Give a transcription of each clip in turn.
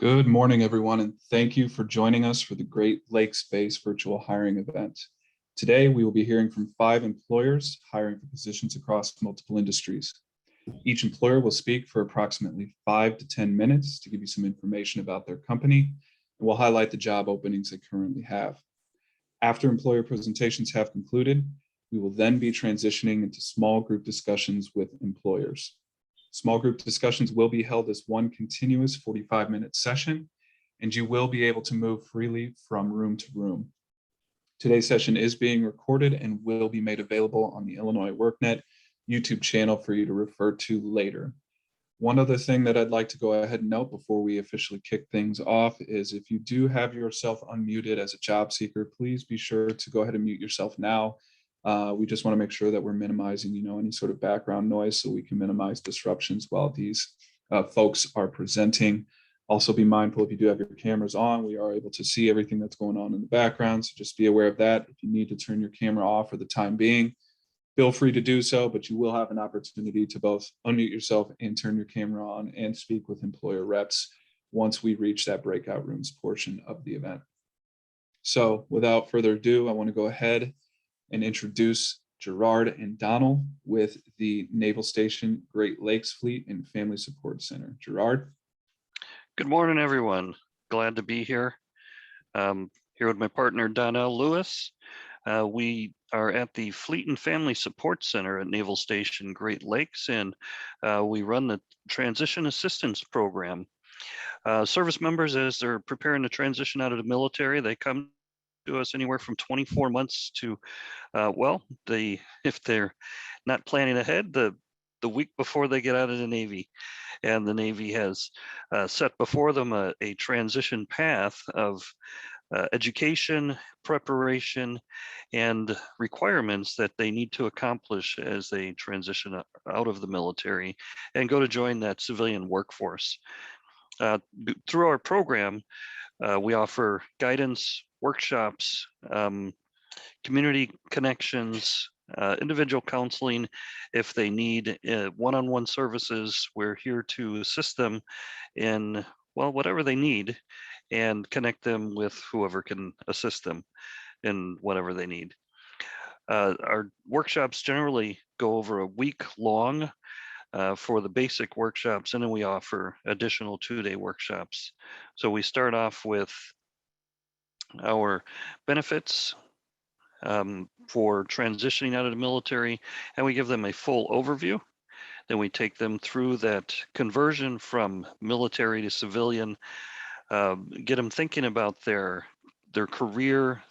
Good morning, everyone, and thank you for joining us for the Great Lakes Based Virtual Hiring event. Today, we will be hearing from 5 employers hiring for positions across multiple industries. Each employer will speak for approximately 5 to 10 minutes to give you some information about their company, and we'll highlight the job openings they currently have. After employer presentations have concluded, we will then be transitioning into small group discussions with employers. Small group discussions will be held as one continuous 45-minute session, and you will be able to move freely from room to room. Today's session is being recorded and will be made available on the Illinois workNet YouTube channel for you to refer to later. One other thing that I'd like to go ahead and note before we officially kick things off is if you do have yourself unmuted as a job seeker, please be sure to go ahead and mute yourself now. We just want to make sure that we're minimizing, any sort of background noise so we can minimize disruptions while these folks are presenting. Also be mindful if you do have your cameras on, we are able to see everything that's going on in the background. So just be aware of that. If you need to turn your camera off for the time being, feel free to do so, but you will have an opportunity to both unmute yourself and turn your camera on and speak with employer reps once we reach that breakout rooms portion of the event. So without further ado, I want to go ahead and introduce Gerard and Donald with the Naval Station Great Lakes Fleet and Family Support Center. Gerard. Good morning, everyone. Glad to be here. Here with my partner, Donnell Lewis. We are at the Fleet and Family Support Center at Naval Station Great Lakes, and we run the Transition Assistance Program. Service members, as they're preparing to transition out of the military, they come to us anywhere from 24 months to, if they're not planning ahead, the week before they get out of the Navy. And the Navy has set before them a transition path of education, preparation, and requirements that they need to accomplish as they transition out of the military and go to join that civilian workforce. Through our program, we offer guidance, workshops, community connections, individual counseling. If they need one-on-one services, we're here to assist them in, whatever they need and connect them with whoever can assist them in whatever they need. Our workshops generally go over a week long for the basic workshops, and then we offer additional 2-day workshops. So we start off with our benefits for transitioning out of the military, and we give them a full overview. Then we take them through that conversion from military to civilian, get them thinking about their career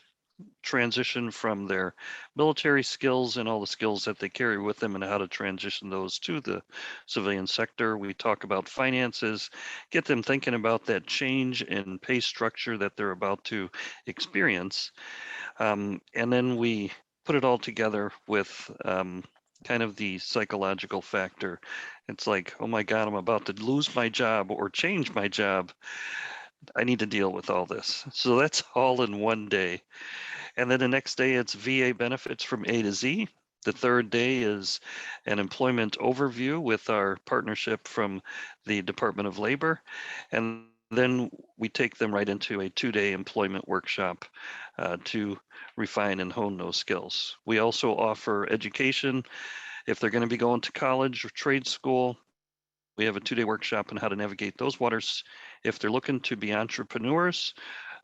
transition from their military skills and all the skills that they carry with them and how to transition those to the civilian sector. We talk about finances, get them thinking about that change in pay structure that they're about to experience. And then we put it all together with kind of the psychological factor. It's like, oh my God, I'm about to lose my job or change my job. I need to deal with all this. So that's all in one day. And then the next day, it's VA benefits from A to Z. The third day is an employment overview with our partnership from the Department of Labor. And then we take them right into a 2-day employment workshop to refine and hone those skills. We also offer education. If they're going to be going to college or trade school, we have a 2-day workshop on how to navigate those waters. If they're looking to be entrepreneurs,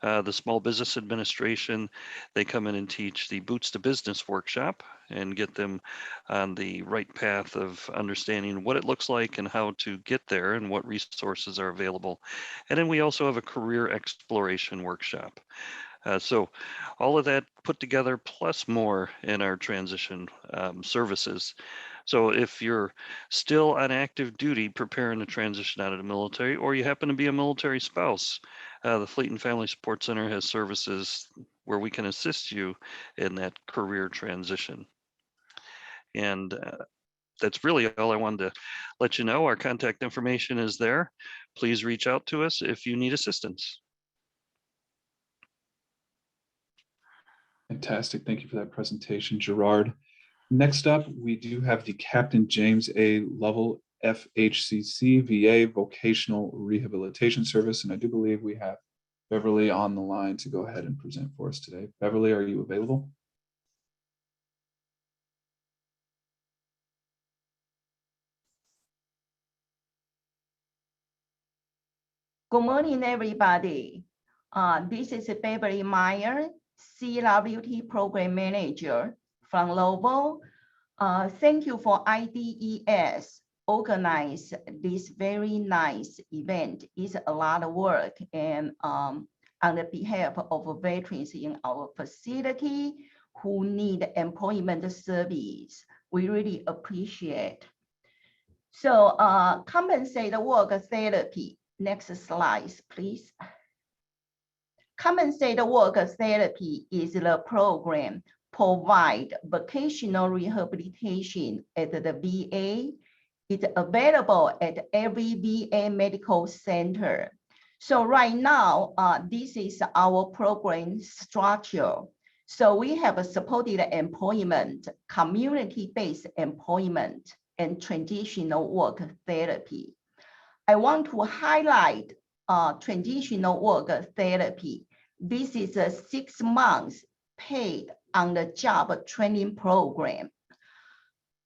the Small Business Administration, they come in and teach the Boots to Business workshop and get them on the right path of understanding what it looks like and how to get there and what resources are available. And then we also have a career exploration workshop. So all of that put together plus more in our transition services. So if you're still on active duty preparing to transition out of the military, or you happen to be a military spouse, the Fleet and Family Support Center has services where we can assist you in that career transition. And that's really all I wanted to let you know. Our contact information is there. Please reach out to us if you need assistance. Fantastic. Thank you for that presentation, Gerard. Next up, we do have the Captain James A. Lovell FHCC VA Vocational Rehabilitation Service. And I do believe we have Beverly on the line to go ahead and present for us today. Beverly, are you available? Good morning, everybody. This is Beverly Meyer, CWT Program Manager from Lobo. Thank you for IDES organize this very nice event. It's a lot of work, and on the behalf of veterans in our facility who need employment service, we really appreciate. So compensated work therapy. Next slide, please. Compensated work therapy is the program provide vocational rehabilitation at the VA. It's available at every VA medical center. So right now, this is our program structure. So we have a supported employment, community-based employment, and traditional work therapy. I want to highlight traditional work therapy. This is a 6 months paid on the job training program.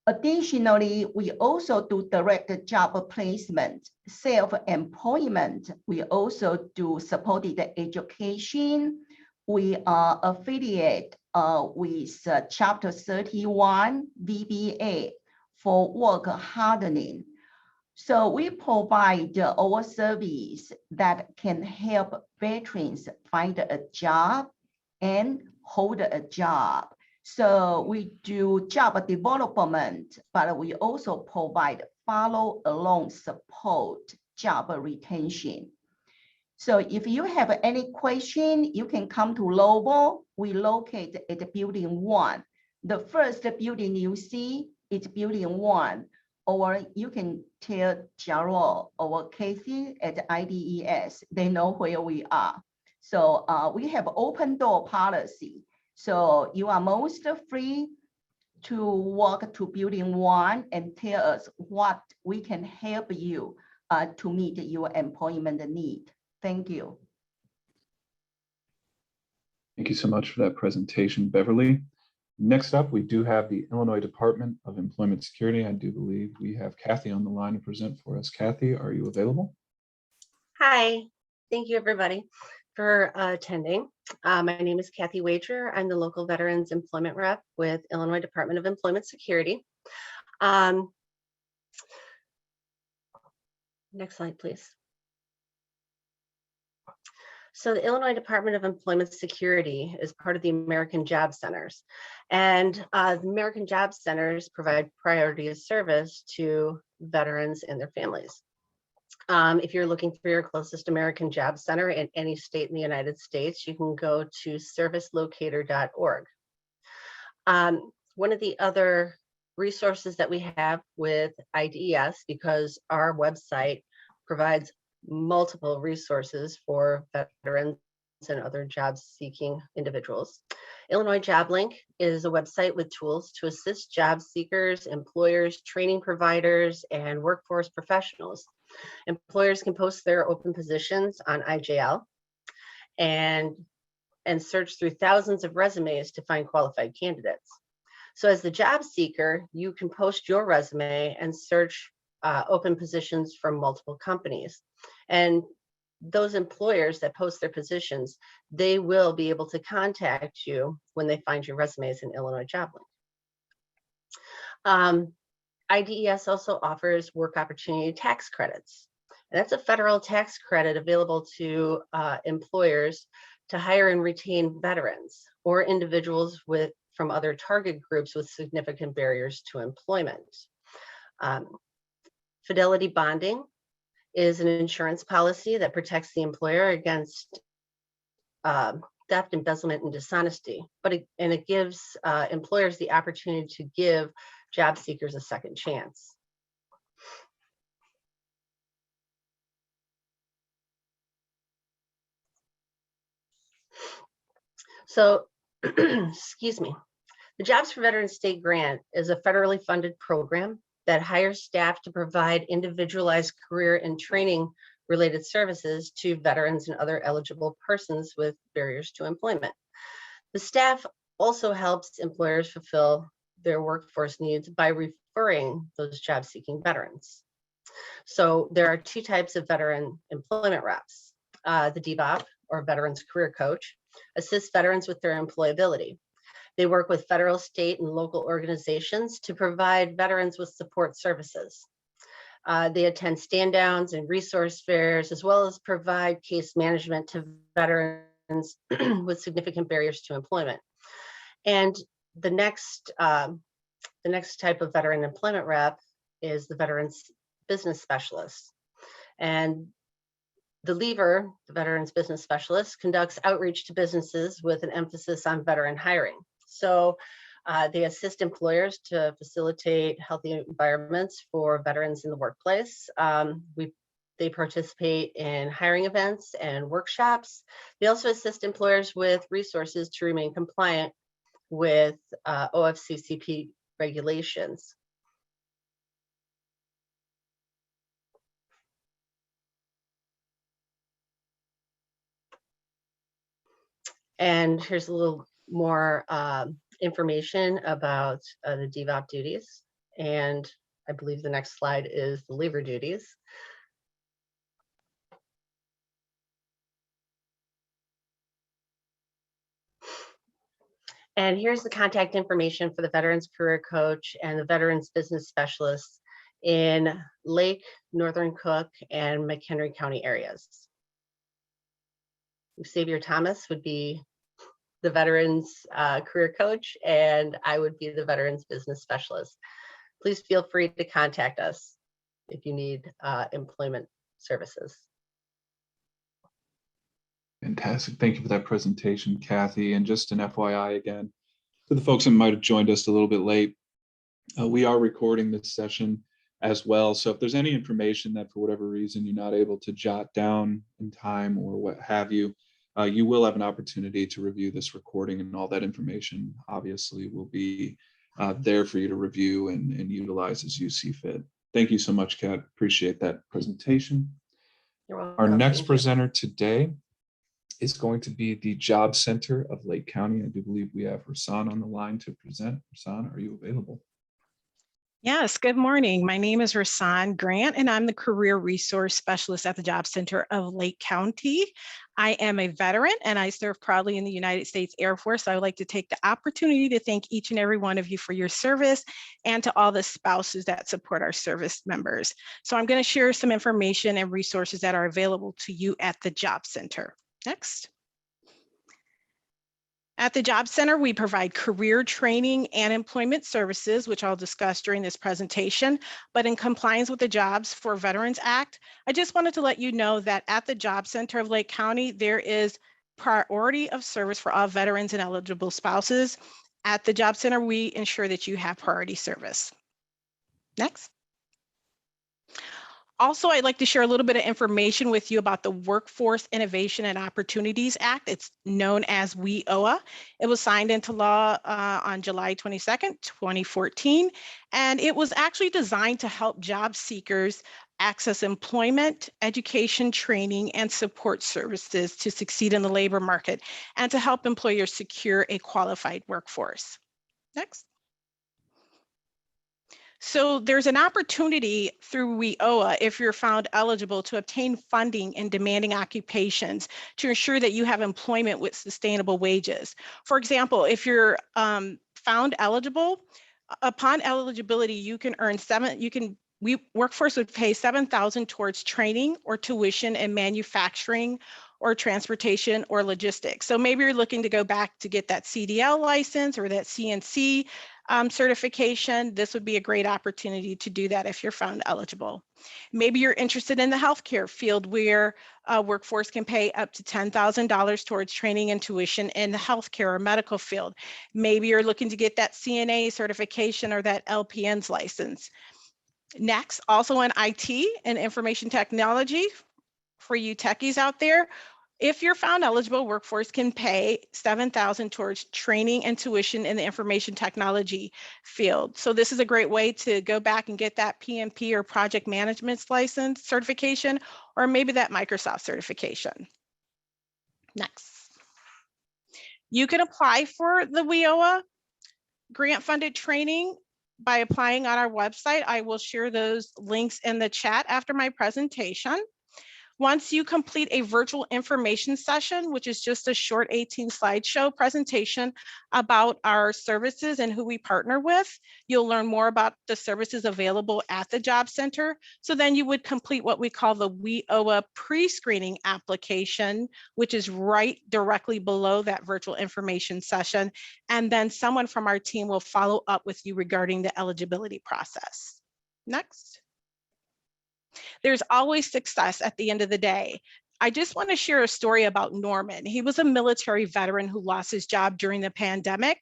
Additionally, we also do direct job placement, self-employment. We also do supported education. We are affiliated with Chapter 31 VBA for work hardening. So we provide our service that can help veterans find a job and hold a job. So we do job development, but we also provide follow-along support, job retention. So if you have any question, you can come to Lobo. We locate at Building 1. The first building you see is Building 1. Or you can tell Jarrell or Casey at IDES, they know where we are. So we have open door policy. So you are most free to walk to Building 1 and tell us what we can help you to meet your employment need. Thank you. Thank you so much for that presentation, Beverly. Next up, we do have the Illinois Department of Employment Security. I do believe we have Kathy on the line to present for us. Kathy, are you available? Hi, thank you everybody for attending. My name is Kathy Wager. I'm the local Veterans Employment Rep with Illinois Department of Employment Security. Next slide, please. So the Illinois Department of Employment Security is part of the American Job Centers. And the American Job Centers provide priority of service to veterans and their families. If you're looking for your closest American Job Center in any state in the United States, you can go to servicelocator.org. One of the other resources that we have with IDES, because our website provides multiple resources for veterans and other job-seeking individuals. Illinois Job Link is a website with tools to assist job seekers, employers, training providers, and workforce professionals. Employers can post their open positions on IJL and search through thousands of resumes to find qualified candidates. So as the job seeker, you can post your resume and search open positions from multiple companies. And those employers that post their positions, they will be able to contact you when they find your resumes in Illinois Job Link. IDES also offers work opportunity tax credits. And that's a federal tax credit available to employers to hire and retain veterans or individuals from other target groups with significant barriers to employment. Fidelity bonding is an insurance policy that protects the employer against theft, embezzlement, and dishonesty. And it gives employers the opportunity to give job seekers a second chance. So, excuse me. The Jobs for Veterans State Grant is a federally funded program that hire staff to provide individualized career and training related services to veterans and other eligible persons with barriers to employment. The staff also helps employers fulfill their workforce needs by referring those job-seeking veterans. So there are two types of veteran employment reps. The DVOP, or Veterans Career Coach, assists veterans with their employability. They work with federal, state, and local organizations to provide veterans with support services. They attend stand downs and resource fairs, as well as provide case management to veterans with significant barriers to employment. And the next type of veteran employment rep is the Veterans Business Specialist. And the lever, the Veterans Business Specialist, conducts outreach to businesses with an emphasis on veteran hiring. So they assist employers to facilitate healthy environments for veterans in the workplace. They participate in hiring events and workshops. They also assist employers with resources to remain compliant with OFCCP regulations. And here's a little more information about the DVOP duties. And I believe the next slide is the lever duties. And here's the contact information for the Veterans Career Coach and the Veterans Business Specialist in Lake, Northern Cook, and McHenry County areas. Xavier Thomas would be the Veterans Career Coach, and I would be the Veterans Business Specialist. Please feel free to contact us if you need employment services. Fantastic. Thank you for that presentation, Kathy. And just an FYI again, for the folks that might have joined us a little bit late, we are recording this session as well. So if there's any information that for whatever reason you're not able to jot down in time or what have you, you will have an opportunity to review this recording, and all that information obviously will be there for you to review and utilize as you see fit. Thank you so much, Kat. Appreciate that presentation. You're welcome. Our next presenter today is going to be the Job Center of Lake County. I do believe we have Rasan on the line to present. Rasan, are you available? Yes, good morning. My name is Rasan Grant, and I'm the Career Resource Specialist at the Job Center of Lake County. I am a veteran, and I serve proudly in the United States Air Force. So I would like to take the opportunity to thank each and every one of you for your service, and to all the spouses that support our service members. So I'm going to share some information and resources that are available to you at the Job Center. Next. At the Job Center, we provide career training and employment services, which I'll discuss during this presentation. But in compliance with the Jobs for Veterans Act, I just wanted to let you know that at the Job Center of Lake County, there is priority of service for all veterans and eligible spouses. At the Job Center, we ensure that you have priority service. Next. Also, I'd like to share a little bit of information with you about the Workforce Innovation and Opportunities Act. It's known as WIOA. It was signed into law on July 22nd, 2014, and it was actually designed to help job seekers access employment, education, training, and support services to succeed in the labor market, and to help employers secure a qualified workforce. Next. So there's an opportunity through WIOA, if you're found eligible, to obtain funding in demanding occupations to ensure that you have employment with sustainable wages. For example, if you're found eligible, upon eligibility, you can earn Workforce would pay $7,000 towards training or tuition in manufacturing or transportation or logistics. So maybe you're looking to go back to get that CDL license or that CNC certification. This would be a great opportunity to do that if you're found eligible. Maybe you're interested in the healthcare field, where Workforce can pay up to $10,000 towards training and tuition in the healthcare or medical field. Maybe you're looking to get that CNA certification or that LPN's license. Next, also in IT and information technology, for you techies out there, If you're found eligible, Workforce can pay $7,000 towards training and tuition in the information technology field. So this is a great way to go back and get that PMP or project management license certification, or maybe that Microsoft certification. Next. You can apply for the WIOA grant funded training by applying on our website. I will share those links in the chat after my presentation. Once you complete a virtual information session, which is just a short 18 slideshow presentation about our services and who we partner with, you'll learn more about the services available at the Job Center. So then you would complete what we call the WIOA pre-screening application, which is right directly below that virtual information session. And then someone from our team will follow up with you regarding the eligibility process. Next. There's always success at the end of the day. I just want to share a story about Norman. He was a military veteran who lost his job during the pandemic.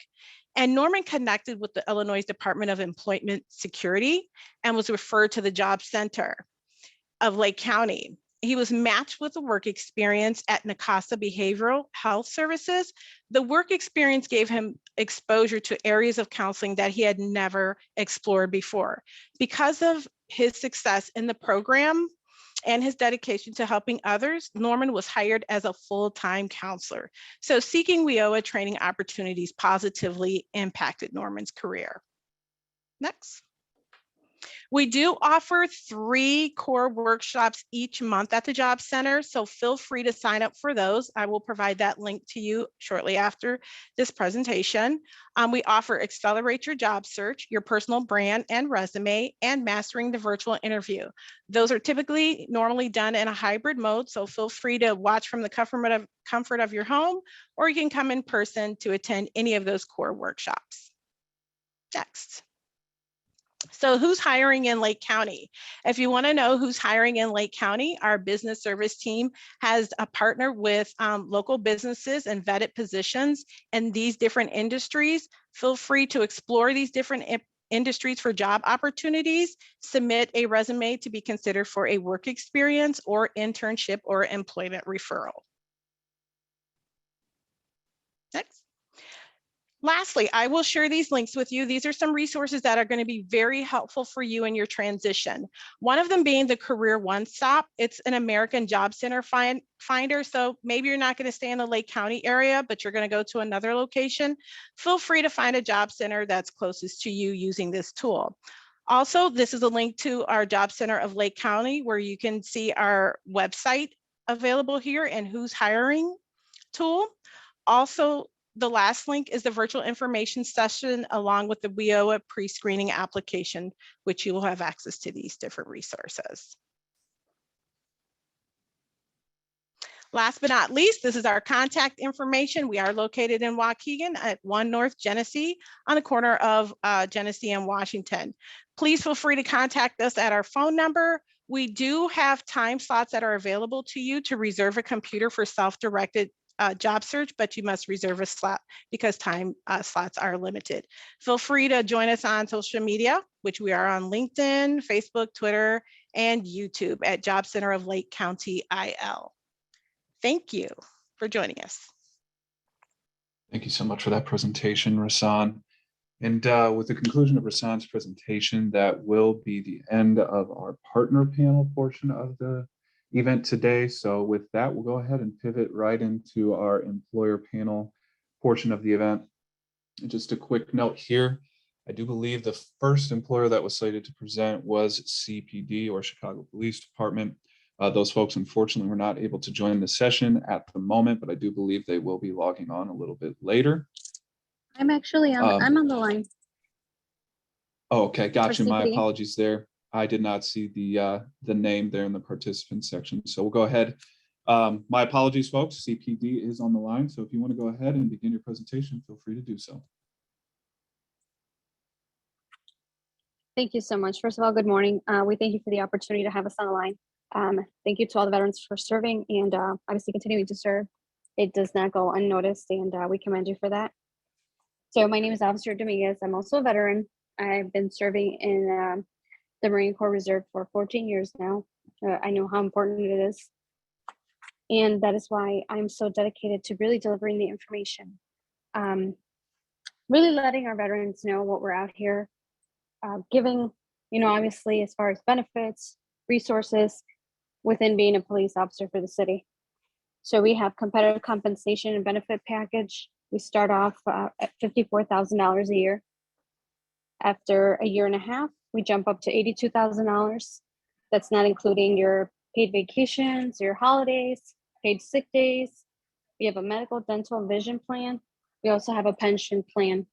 And Norman connected with the Illinois Department of Employment Security and was referred to the Job Center of Lake County. He was matched with a work experience at Nakasa Behavioral Health Services. The work experience gave him exposure to areas of counseling that he had never explored before. Because of his success in the program and his dedication to helping others, Norman was hired as a full-time counselor. So seeking WIOA training opportunities positively impacted Norman's career. Next. We do offer 3 core workshops each month at the Job Center, so feel free to sign up for those. I will provide that link to you shortly after this presentation. We offer Accelerate Your Job Search, Your Personal Brand and Resume, and Mastering the Virtual Interview. Those are typically normally done in a hybrid mode, so feel free to watch from the comfort of your home, or you can come in person to attend any of those core workshops. Next. So who's hiring in Lake County? If you want to know who's hiring in Lake County, our business service team has a partner with local businesses and vetted positions in these different industries. Feel free to explore these different industries for job opportunities. Submit a resume to be considered for a work experience or internship or employment referral. Next. Lastly, I will share these links with you. These are some resources that are going to be very helpful for you in your transition. One of them being the Career One Stop. It's an American Job Center finder. So maybe you're not going to stay in the Lake County area, but you're going to go to another location. Feel free to find a job center that's closest to you using this tool. Also, this is a link to our Job Center of Lake County, where you can see our website available here and who's hiring tool. Also, the last link is the virtual information session along with the WIOA pre-screening application, which you will have access to these different resources. Last but not least, this is our contact information. We are located in Waukegan at 1 North Genesee on the corner of Genesee and Washington. Please feel free to contact us at our phone number. We do have time slots that are available to you to reserve a computer for self-directed job search, but you must reserve a slot because time slots are limited. Feel free to join us on social media, which we are on LinkedIn, Facebook, Twitter, and YouTube at Job Center of Lake County IL. Thank you for joining us. Thank you so much for that presentation, Rasan. And with the conclusion of Rasan's presentation, that will be the end of our partner panel portion of the event today. So with that, we'll go ahead and pivot right into our employer panel portion of the event. And just a quick note here, I do believe the first employer that was slated to present was CPD, or Chicago Police Department. Those folks unfortunately were not able to join the session at the moment, but I do believe they will be logging on a little bit later. I'm actually on, I'm on the line. Oh, okay, gotcha. My CPD. apologies there. I did not see the name there in the participant section. So we'll go ahead. My apologies, folks. CPD is on the line. So if you want to go ahead and begin your presentation, feel free to do so. Thank you so much. First of all, good morning. We thank you for the opportunity to have us on the line. Thank you to all the veterans for serving and obviously continuing to serve. It does not go unnoticed, and we commend you for that. So my name is Officer Dominguez. I'm also a veteran. I've been serving in the Marine Corps Reserve for 14 years now. I know how important it is. And that is why I'm so dedicated to really delivering the information. Really letting our veterans know what we're out here, giving, obviously as far as benefits, resources within being a police officer for the city. So we have competitive compensation and benefit package. We start off at $54,000 a year. After a year and a half, we jump up to $82,000. That's not including your paid vacations, your holidays, paid sick days. We have a medical, dental, and vision plan. We also have a pension plan.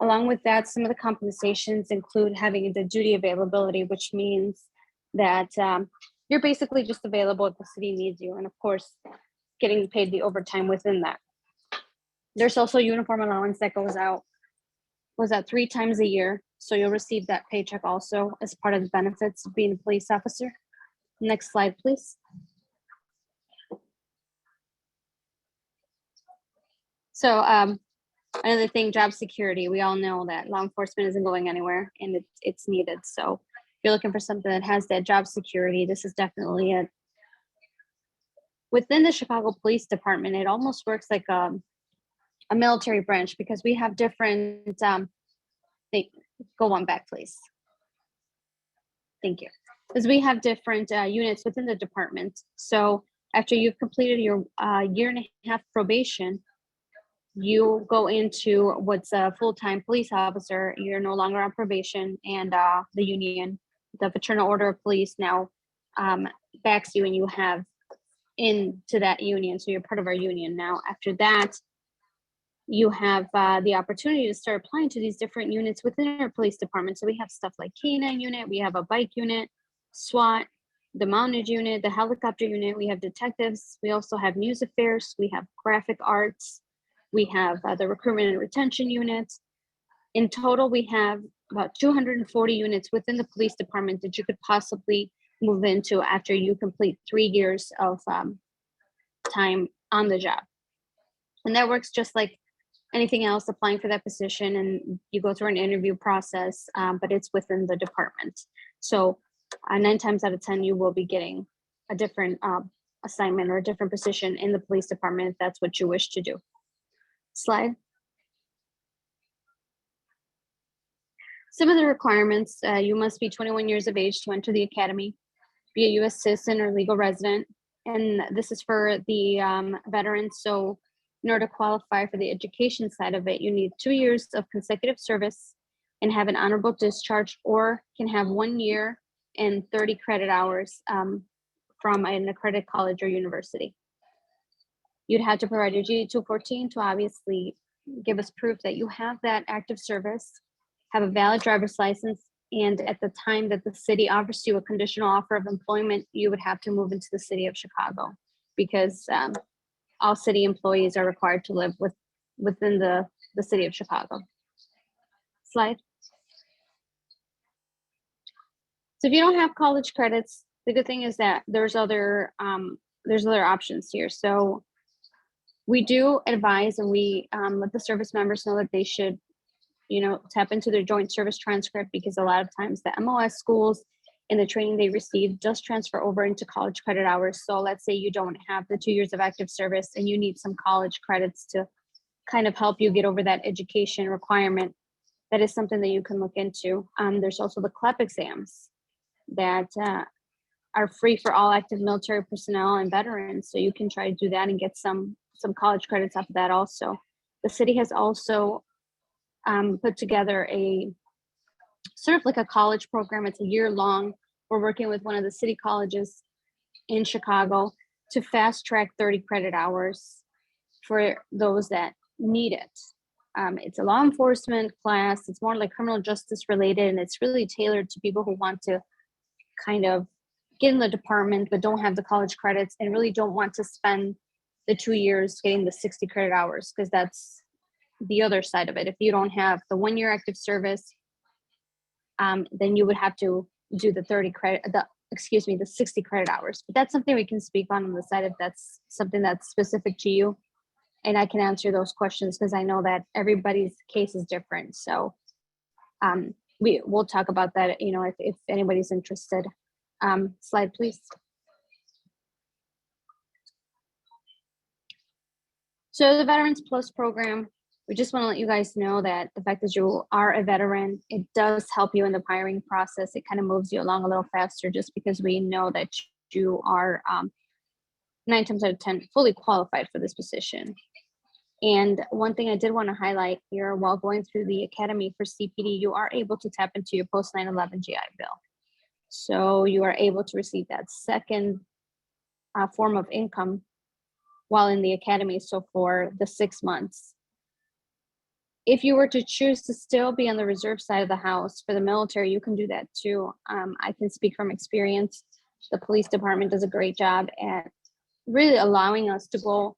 Along with that, some of the compensations include having the duty availability, which means that you're basically just available if the city needs you. And of course, getting paid the overtime within that. There's also uniform allowance that goes out 3 times a year. So you'll receive that paycheck also as part of the benefits of being a police officer. Next slide, please. So another thing, job security. We all know that law enforcement isn't going anywhere and it's needed. So if you're looking for something that has that job security, this is definitely it. Within the Chicago Police Department, it almost works like a military branch because we have different, go one back, please. Thank you. Because we have different units within the department. So after you've completed your year and a half probation, you go into what's a full-time police officer. You're no longer on probation, and the union, the Fraternal Order of Police now backs you and you have into that union. So you're part of our union now. After that, you have the opportunity to start applying to these different units within our police department. So we have stuff like K9 unit, we have a bike unit, SWAT, the mounted unit, the helicopter unit, we have detectives, we also have news affairs, we have graphic arts, we have the recruitment and retention units. In total, we have about 240 units within the police department that you could possibly move into after you complete 3 years of time on the job. And that works just like anything else, applying for that position, and you go through an interview process, but it's within the department. So 9 times out of 10, you will be getting a different assignment or a different position in the police department if that's what you wish to do. Slide. Some of the requirements, you must be 21 years of age to enter the academy, be a U.S. citizen or legal resident, and this is for the veterans. So in order to qualify for the education side of it, you need 2 years of consecutive service and have an honorable discharge, or can have 1 year and 30 credit hours from an accredited college or university. You'd have to provide your GD 214 to obviously give us proof that you have that active service, have a valid driver's license, and at the time that the city offers you a conditional offer of employment, you would have to move into the city of Chicago, because all city employees are required to live within the city of Chicago. Slide. So if you don't have college credits, the good thing is that there's other options here. So we do advise, and we let the service members know that they should, tap into their joint service transcript, because a lot of times the MOS schools and the training they receive does transfer over into college credit hours. So let's say you don't have the 2 years of active service and you need some college credits to kind of help you get over that education requirement. That is something that you can look into. There's also the CLEP exams that are free for all active military personnel and veterans. So you can try to do that and get some college credits off of that also. The city has also put together a sort of like a college program. It's a year long. We're working with one of the city colleges in Chicago to fast track 30 credit hours for those that need it. It's a law enforcement class. It's more like criminal justice related, and it's really tailored to people who want to kind of get in the department but don't have the college credits and really don't want to spend the 2 years getting the 60 credit hours, because that's the other side of it. If you don't have the 1 year active service, then you would have to do the 60 credit hours. But that's something we can speak on the side if that's something that's specific to you. And I can answer those questions because I know that everybody's case is different. So we'll talk about that, if anybody's interested. Slide, please. So the Veterans Plus program, we just want to let you guys know that the fact that you are a veteran, it does help you in the hiring process. It kind of moves you along a little faster just because we know that you are 9 times out of 10 fully qualified for this position. And one thing I did want to highlight here, while going through the Academy for CPD, you are able to tap into your post 9/11 GI Bill. So you are able to receive that second form of income while in the Academy. So for the 6 months, if you were to choose to still be on the reserve side of the house for the military, you can do that too. I can speak from experience. The police department does a great job at really allowing us to go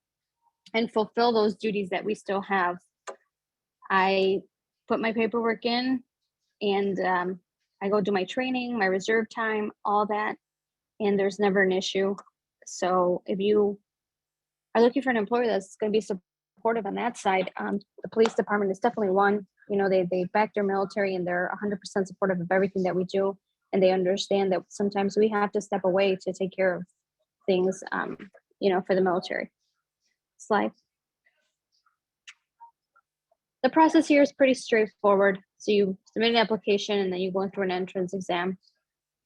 and fulfill those duties that we still have. I put my paperwork in, and I go do my training, my reserve time, all that, and there's never an issue. So if you are looking for an employer that's going to be supportive on that side, the police department is definitely one. You know, they back their military, and they're 100% supportive of everything that we do, and they understand that sometimes we have to step away to take care of things, you know, for the military. Slide. The process here is pretty straightforward. So you submit an application, and then you go through an entrance exam.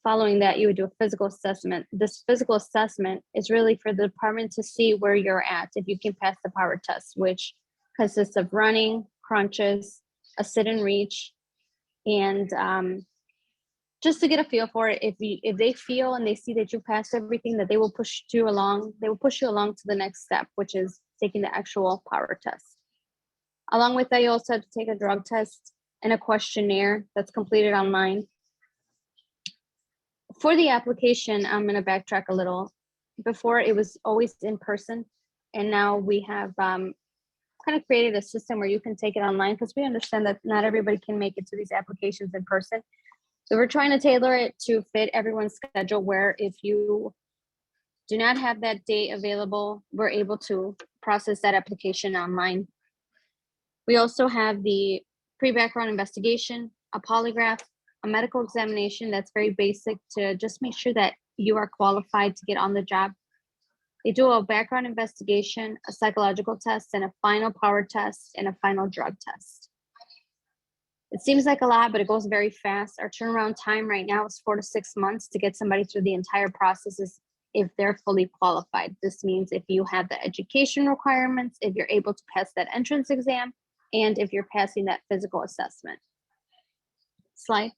Following that, you would do a physical assessment. This physical assessment is really for the department to see where you're at, if you can pass the power test, which consists of running, crunches, a sit and reach, and just to get a feel for it. If they feel and they see that you passed everything, that they will push you along. They will push you along to the next step, which is taking the actual power test. Along with that, you also have to take a drug test and a questionnaire that's completed online. For the application, I'm going to backtrack a little. Before, it was always in person, and now we have kind of created a system where you can take it online, because we understand that not everybody can make it to these applications in person. So we're trying to tailor it to fit everyone's schedule, where if you do not have that date available, we're able to process that application online. We also have the pre-background investigation, a polygraph, a medical examination that's very basic to just make sure that you are qualified to get on the job. They do a background investigation, a psychological test, and a final power test, and a final drug test. It seems like a lot, but it goes very fast. Our turnaround time right now is 4 to 6 months to get somebody through the entire process if they're fully qualified. This means if you have the education requirements, if you're able to pass that entrance exam, and if you're passing that physical assessment. Slide.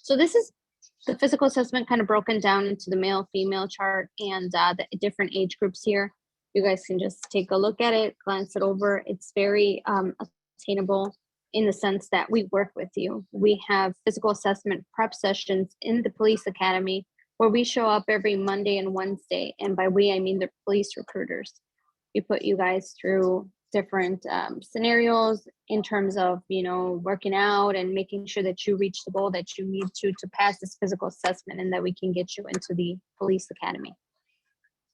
So this is the physical assessment kind of broken down into the male, female chart, and the different age groups here. You guys can just take a look at it, glance it over. It's very attainable in the sense that we work with you. We have physical assessment prep sessions in the police academy, where we show up every Monday and Wednesday. And by we, I mean the police recruiters. We put you guys through different scenarios in terms of, you know, working out and making sure that you reach the goal that you need to pass this physical assessment, and that we can get you into the police academy.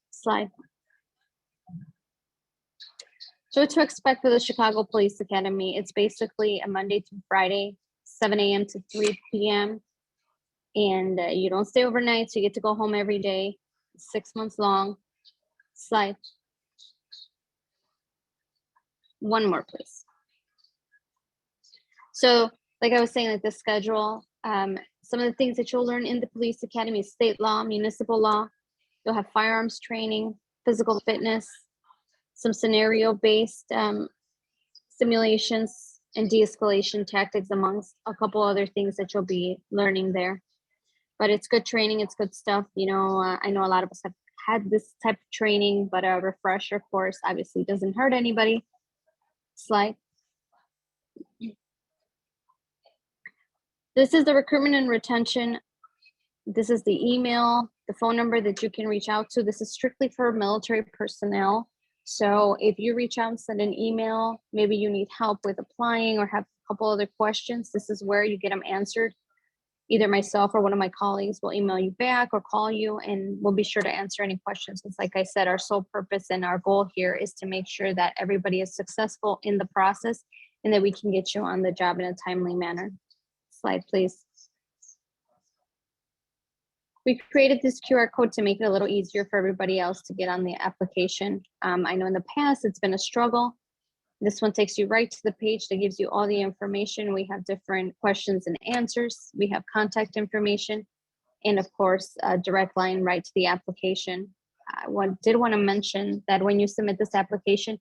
Slide. So what to expect for the Chicago Police Academy, it's basically a Monday through Friday, 7 a.m. to 3 p.m. And you don't stay overnight, so you get to go home every day. 6 months long. Slide. One more, please. So like I was saying, like the schedule, some of the things that you'll learn in the police academy is state law, municipal law. You'll have firearms training, physical fitness, some scenario-based simulations, and de-escalation tactics, amongst a couple other things that you'll be learning there. But it's good training, it's good stuff. You know, I know a lot of us have had this type of training, but a refresher course obviously doesn't hurt anybody. Slide. This is the recruitment and retention. This is the email, the phone number that you can reach out to. This is strictly for military personnel. So if you reach out and send an email, maybe you need help with applying or have a couple other questions, this is where you get them answered. Either myself or one of my colleagues will email you back or call you, and we'll be sure to answer any questions. Because like I said, our sole purpose and our goal here is to make sure that everybody is successful in the process, and that we can get you on the job in a timely manner. Slide, please. We created this QR code to make it a little easier for everybody else to get on the application. I know in the past it's been a struggle. This one takes you right to the page that gives you all the information. We have different questions and answers. We have contact information, and of course, a direct line right to the application. I did want to mention that when you submit this application,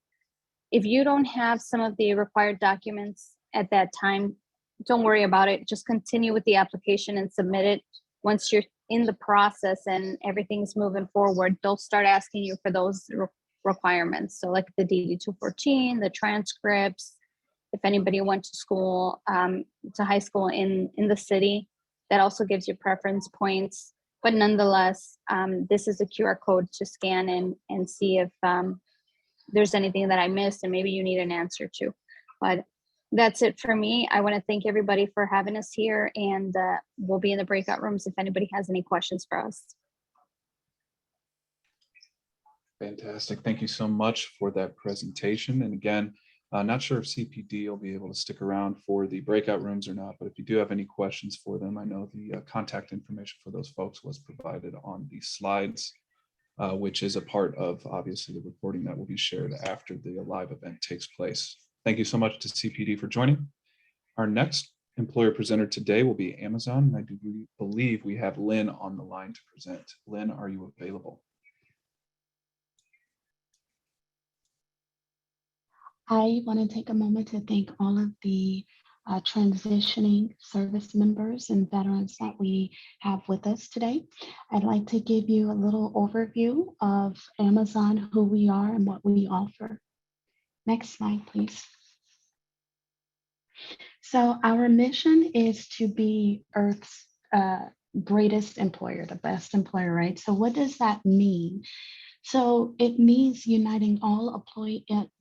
if you don't have some of the required documents at that time, don't worry about it. Just continue with the application and submit it. Once you're in the process and everything's moving forward, they'll start asking you for those requirements. So like the DD-214, the transcripts, if anybody went to school, to high school in the city, that also gives you preference points. But nonetheless, this is a QR code to scan and see if there's anything that I missed and maybe you need an answer to. But that's it for me. I want to thank everybody for having us here, and we'll be in the breakout rooms if anybody has any questions for us. Fantastic. Thank you so much for that presentation. And again, not sure if CPD will be able to stick around for the breakout rooms or not, but if you do have any questions for them, I know the contact information for those folks was provided on the slides, which is a part of obviously the recording that will be shared after the live event takes place. Thank you so much to CPD for joining. Our next employer presenter today will be Amazon. I do believe we have Lynn on the line to present. Lynn, are you available? I want to take a moment to thank all of the transitioning service members and veterans that we have with us today. I'd like to give you a little overview of Amazon, who we are and what we offer. Next slide, please. So our mission is to be Earth's greatest employer, the best employer, right? So what does that mean? So it means uniting all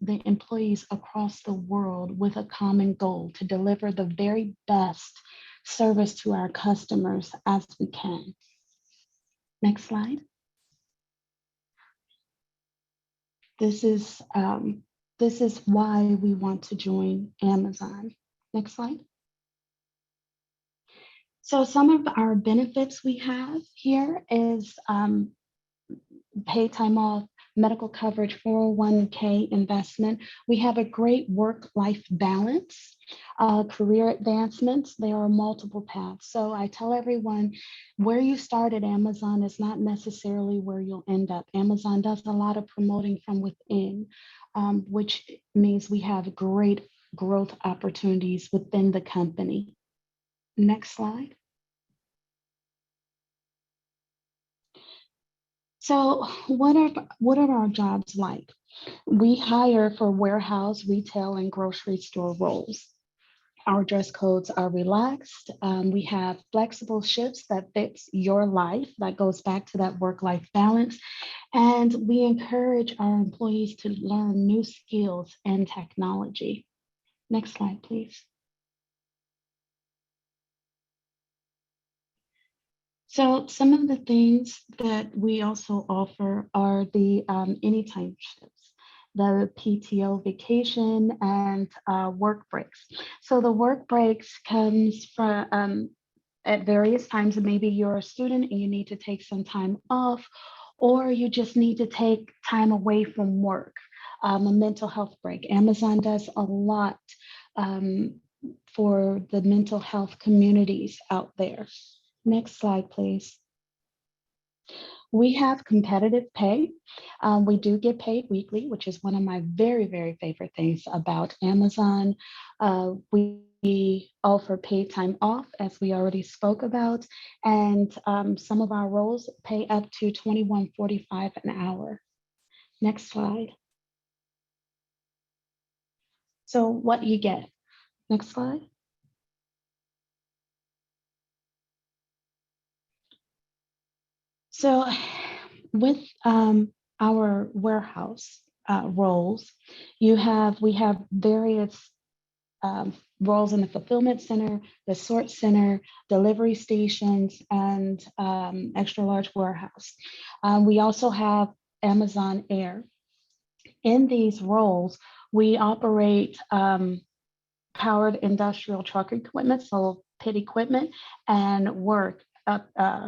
the employees across the world with a common goal to deliver the very best service to our customers as we can. Next slide. This is why we want to join Amazon. Next slide. So some of our benefits we have here is paid time off, medical coverage, 401k investment. We have a great work-life balance, career advancements. There are multiple paths. So I tell everyone, where you start at Amazon is not necessarily where you'll end up. Amazon does a lot of promoting from within, which means we have great growth opportunities within the company. Next slide. So what are our jobs like? We hire for warehouse, retail, and grocery store roles. Our dress codes are relaxed. We have flexible shifts that fits your life. That goes back to that work-life balance. And we encourage our employees to learn new skills and technology. Next slide, please. So some of the things that we also offer are the anytime shifts, the PTO vacation, and work breaks. So the work breaks comes from at various times. Maybe you're a student and you need to take some time off, or you just need to take time away from work, a mental health break. Amazon does a lot for the mental health communities out there. Next slide, please. We have competitive pay. We do get paid weekly, which is one of my very, very favorite things about Amazon. We offer paid time off, as we already spoke about, and some of our roles pay up to $21.45 an hour. Next slide. So what you get. Next slide. So with our warehouse roles, we have various roles in the fulfillment center, the sort center, delivery stations, and extra large warehouse. We also have Amazon Air. In these roles, we operate powered industrial truck equipment, so pit equipment, and work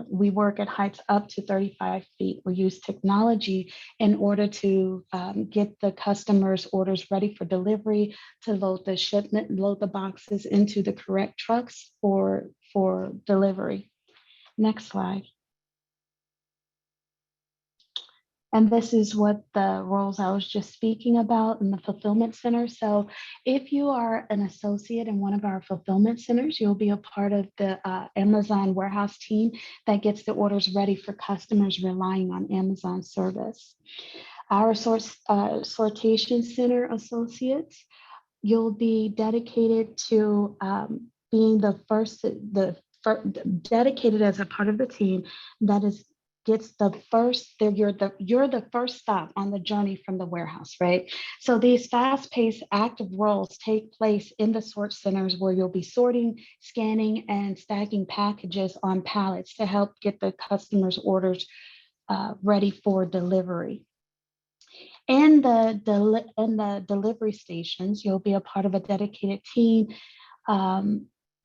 we work at heights up to 35 feet. We use technology in order to get the customer's orders ready for delivery, to load the shipment, load the boxes into the correct trucks for delivery. Next slide. And this is what the roles I was just speaking about in the fulfillment center. So if you are an associate in one of our fulfillment centers, you'll be a part of the Amazon warehouse team that gets the orders ready for customers relying on Amazon service. Our sortation center associates, you'll be dedicated to being dedicated as a part of the team that gets the first, you're the first stop on the journey from the warehouse, right? So these fast-paced active roles take place in the sort centers where you'll be sorting, scanning, and stacking packages on pallets to help get the customer's orders ready for delivery. In the delivery stations, you'll be a part of a dedicated team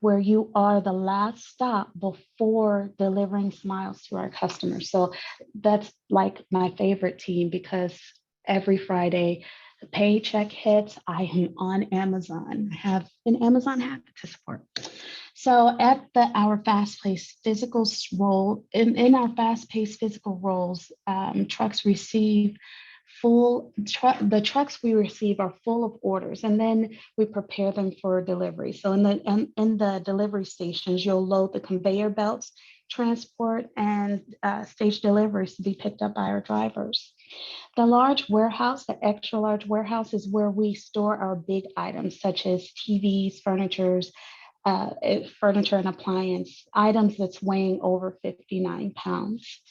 where you are the last stop before delivering smiles to our customers. So that's like my favorite team, because every Friday the paycheck hits, I am on Amazon. I have an Amazon hat to support. So at our fast-paced physical role, in our fast-paced physical roles, trucks receive the trucks we receive are full of orders, and then we prepare them for delivery. So in the delivery stations, you'll load the conveyor belts, transport, and stage deliveries to be picked up by our drivers. The large warehouse, the extra large warehouse, is where we store our big items such as TVs, furniture and appliance items that's weighing over 59 pounds.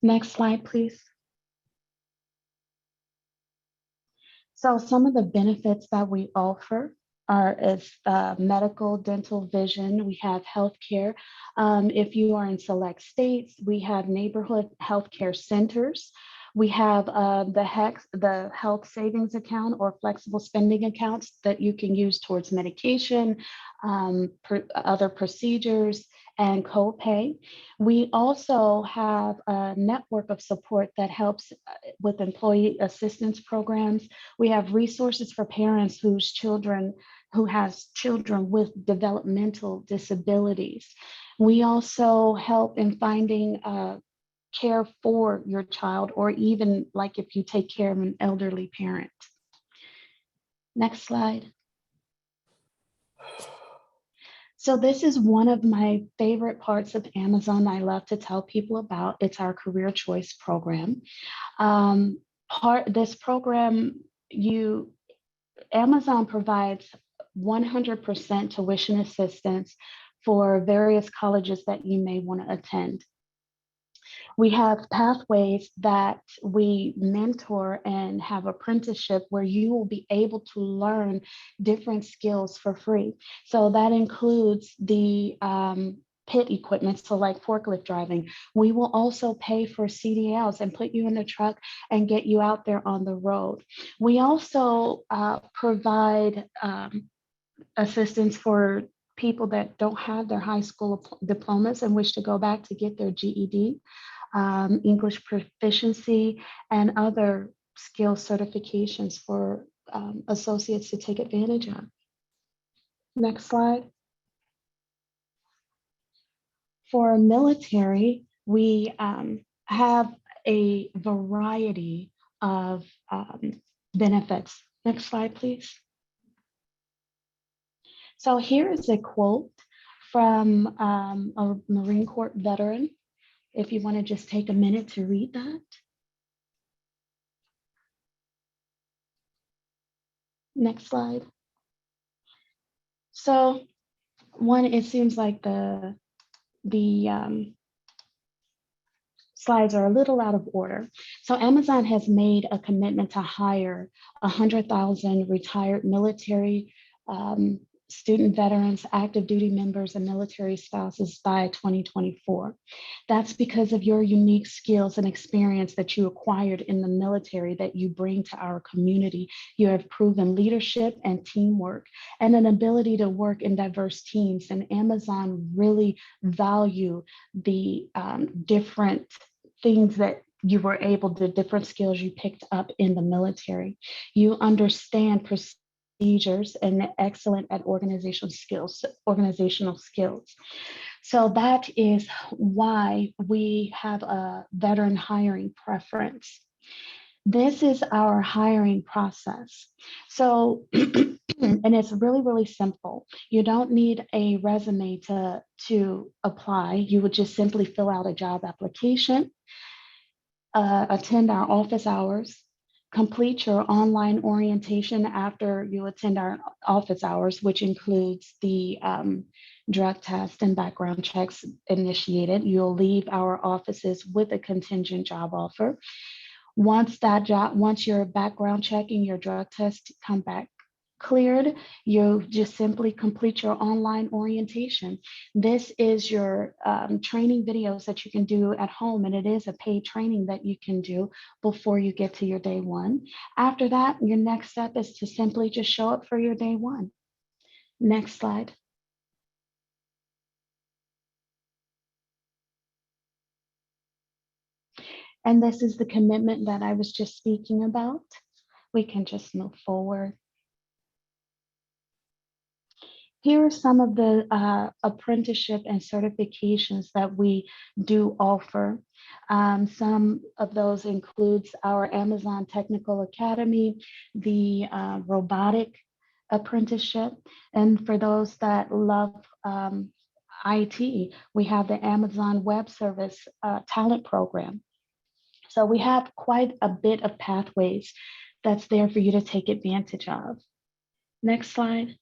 Next slide, please. So some of the benefits that we offer is medical, dental, vision. We have healthcare. If you are in select states, we have neighborhood healthcare centers. We have the health savings account or flexible spending accounts that you can use towards medication, other procedures, and copay. We also have a network of support that helps with employee assistance programs. We have resources for parents who has children with developmental disabilities. We also help in finding care for your child, or even like if you take care of an elderly parent. Next slide. So this is one of my favorite parts of Amazon I love to tell people about. It's our career choice program. This program, Amazon provides 100% tuition assistance for various colleges that you may want to attend. We have pathways that we mentor and have apprenticeship where you will be able to learn different skills for free. So that includes the pit equipment, so like forklift driving. We will also pay for CDLs and put you in the truck and get you out there on the road. We also provide assistance for people that don't have their high school diplomas and wish to go back to get their GED. English proficiency, and other skill certifications for associates to take advantage of. Next slide. For military, we have a variety of benefits. Next slide, please. So here is a quote from a Marine Corps veteran, if you want to just take a minute to read that. Next slide. So one, it seems like the slides are a little out of order. So Amazon has made a commitment to hire 100,000 retired military student veterans, active duty members, and military spouses by 2024. That's because of your unique skills and experience that you acquired in the military that you bring to our community. You have proven leadership and teamwork and an ability to work in diverse teams. And Amazon really value the different things that you were able to, different skills you picked up in the military. You understand procedures and excellent at organizational skills. So that is why we have a veteran hiring preference. This is our hiring process. So, and it's really, really simple. You don't need a resume to apply. You would just simply fill out a job application, attend our office hours, complete your online orientation after you attend our office hours, which includes the drug test and background checks initiated. You'll leave our offices with a contingent job offer. Once your background check and your drug test come back cleared, you just simply complete your online orientation. This is your training videos that you can do at home, and it is a paid training that you can do before you get to your day one. After that, your next step is to simply just show up for your day one. Next slide. And this is the commitment that I was just speaking about. We can just move forward. Here are some of the apprenticeship and certifications that we do offer. Some of those includes our Amazon Technical Academy, the robotic apprenticeship, and for those that love IT, we have the Amazon Web Service talent program. So we have quite a bit of pathways that's there for you to take advantage of. Next slide.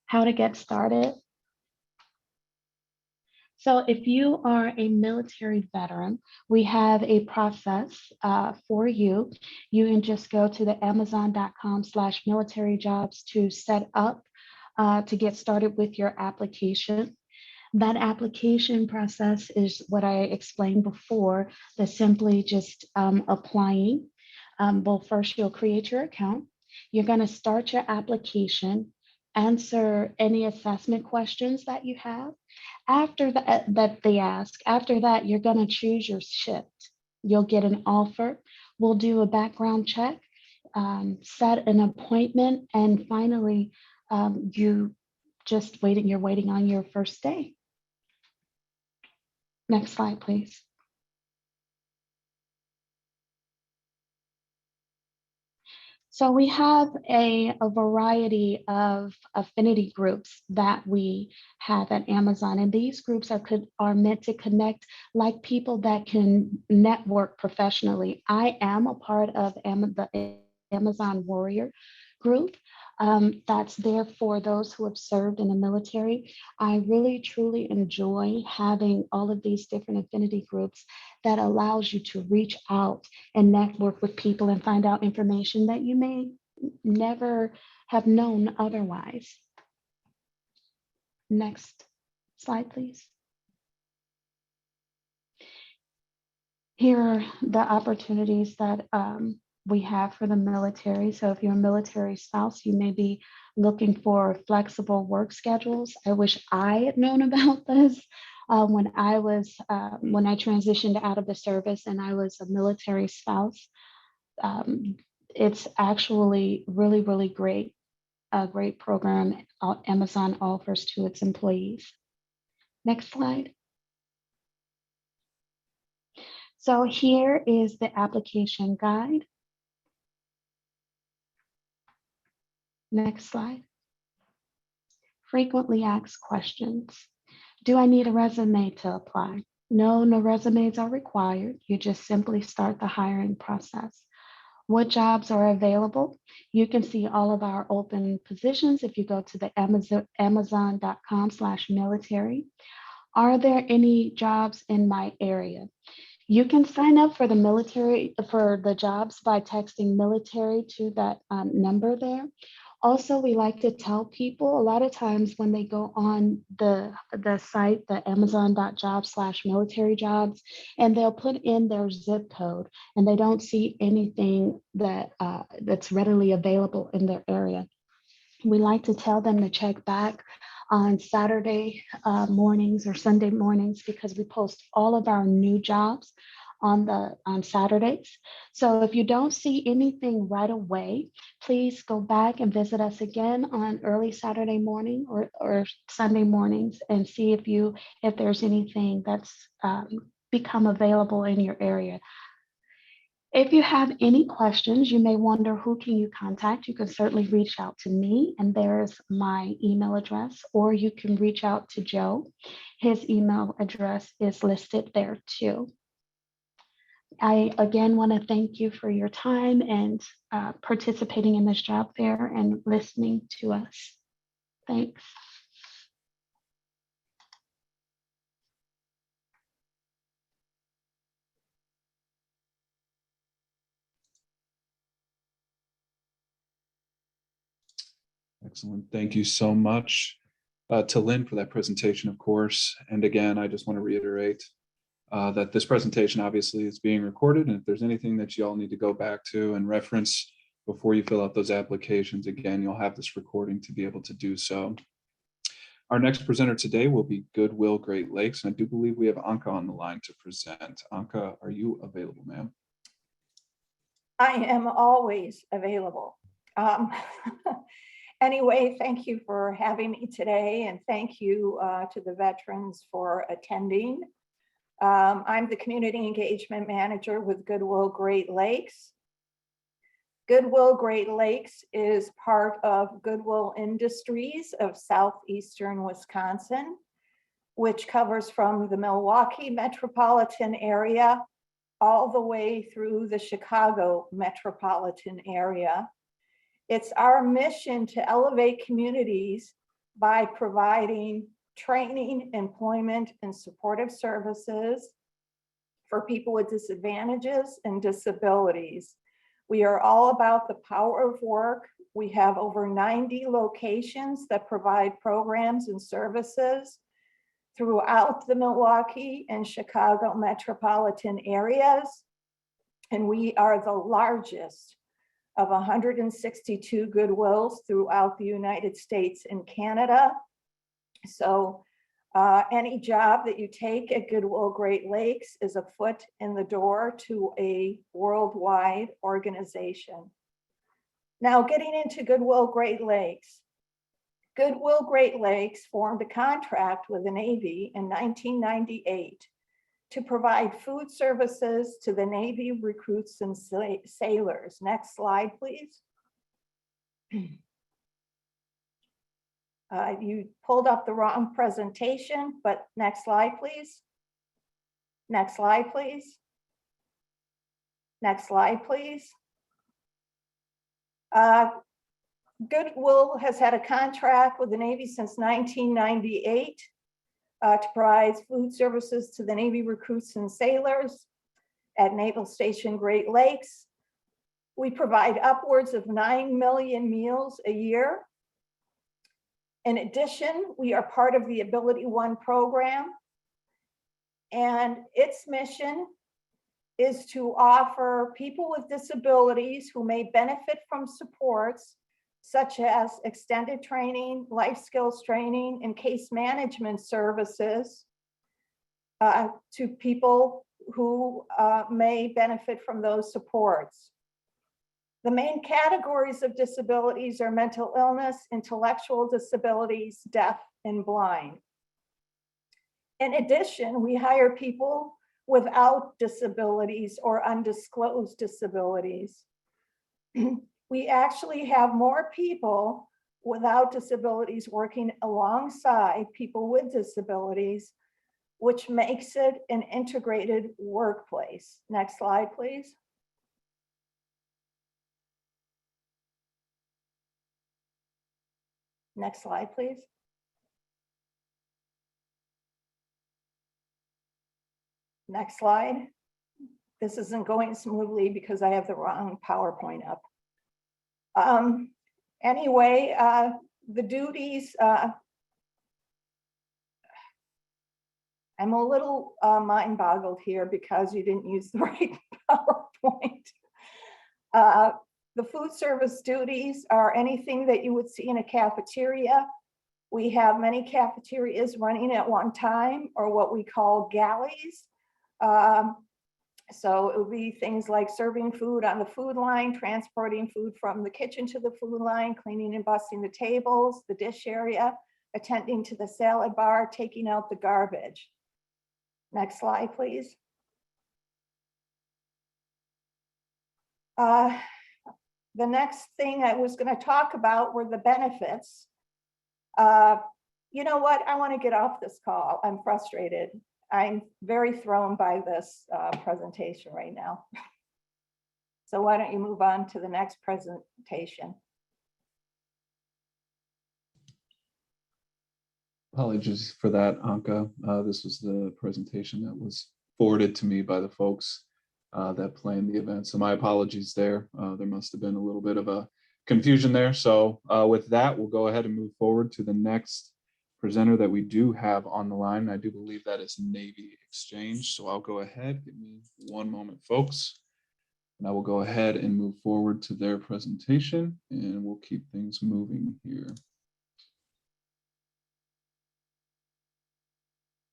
How to get started. So if you are a military veteran, we have a process for you. You can just go to the amazon.com/military jobs to set up to get started with your application. That application process is what I explained before, the simply just applying. Well, first you'll create your account. You're going to start your application, answer any assessment questions that you have. After that they ask, after that, you're going to choose your shift. You'll get an offer. We'll do a background check, set an appointment, and finally, you're waiting on your first day. Next slide, please. So we have a variety of affinity groups that we have at Amazon, and these groups are meant to connect like people that can network professionally. I am a part of the Amazon Warrior group. That's there for those who have served in the military. I really, truly enjoy having all of these different affinity groups that allows you to reach out and network with people and find out information that you may never have known otherwise. Next slide, please. Here are the opportunities that we have for the military. So if you're a military spouse, you may be looking for flexible work schedules. I wish I had known about this when I transitioned out of the service and I was a military spouse. It's actually really, really great, a great program Amazon offers to its employees. Next slide. So here is the application guide. Next slide. Frequently asked questions. Do I need a resume to apply? No, no resumes are required. You just simply start the hiring process. What jobs are available? You can see all of our open positions if you go to the amazon.com/military. Are there any jobs in my area? You can sign up for the jobs by texting military to that number there, Also, we like to tell people a lot of times when they go on the site, the amazon.jobs/military jobs, and they'll put in their zip code and they don't see anything that's readily available in their area. We like to tell them to check back on Saturday mornings or Sunday mornings because we post all of our new jobs on Saturdays. So if you don't see anything right away, please go back and visit us again on early Saturday morning or Sunday mornings and see if there's anything that's become available in your area. If you have any questions, you may wonder who can you contact. You can certainly reach out to me, and there's my email address, or you can reach out to Joe. His email address is listed there too. I again want to thank you for your time and participating in this job fair and listening to us. Thanks. Excellent. Thank you so much to Lynn for that presentation, of course. And again, I just want to reiterate that this presentation obviously is being recorded. And if there's anything that you all need to go back to and reference before you fill out those applications, again, you'll have this recording to be able to do so. Our next presenter today will be Goodwill Great Lakes. And I do believe we have Anka on the line to present. Anka, are you available, ma'am? I am always available. Anyway, thank you for having me today, and thank you to the veterans for attending. I'm the Community Engagement Manager with Goodwill Great Lakes. Goodwill Great Lakes is part of Goodwill Industries of southeastern Wisconsin, which covers from the Milwaukee metropolitan area all the way through the Chicago metropolitan area. It's our mission to elevate communities by providing training, employment, and supportive services for people with disadvantages and disabilities. We are all about the power of work. We have over 90 locations that provide programs and services throughout the Milwaukee and Chicago metropolitan areas. And we are the largest of 162 Goodwills throughout the United States and Canada. So any job that you take at Goodwill Great Lakes is a foot in the door to a worldwide organization. Now, getting into Goodwill Great Lakes. Goodwill Great Lakes formed a contract with the Navy in 1998 to provide food services to the Navy recruits and sailors. Next slide, please. You pulled up the wrong presentation, but next slide, please. Next slide, please. Next slide, please. Goodwill has had a contract with the Navy since 1998 to provide food services to the Navy recruits and sailors at Naval Station Great Lakes. We provide upwards of 9 million meals a year. In addition, we are part of the Ability One program, and its mission is to offer people with disabilities who may benefit from supports such as extended training, life skills training, and case management services to people who may benefit from those supports. The main categories of disabilities are mental illness, intellectual disabilities, deaf, and blind. In addition, we hire people without disabilities or undisclosed disabilities. We actually have more people without disabilities working alongside people with disabilities, which makes it an integrated workplace. Next slide, please. Next slide, please. Next slide. This isn't going smoothly because I have the wrong PowerPoint up. Anyway, the duties, I'm a little mind boggled here because you didn't use the right PowerPoint. The food service duties are anything that you would see in a cafeteria. We have many cafeterias running at one time, or what we call galleys. So it would be things like serving food on the food line, transporting food from the kitchen to the food line, cleaning and busting the tables, the dish area, attending to the salad bar, taking out the garbage. Next slide, please. The next thing I was going to talk about were the benefits. You know what? I want to get off this call. I'm frustrated. I'm very thrown by this presentation right now. So why don't you move on to the next presentation? Apologies for that, Anka. This was the presentation that was forwarded to me by the folks that planned the event. So my apologies there. There must have been a little bit of a confusion there. So with that, we'll go ahead and move forward to the next presenter that we do have on the line. I do believe that is Navy Exchange. So I'll go ahead. Give me one moment, folks. And I will go ahead and move forward to their presentation, and we'll keep things moving here.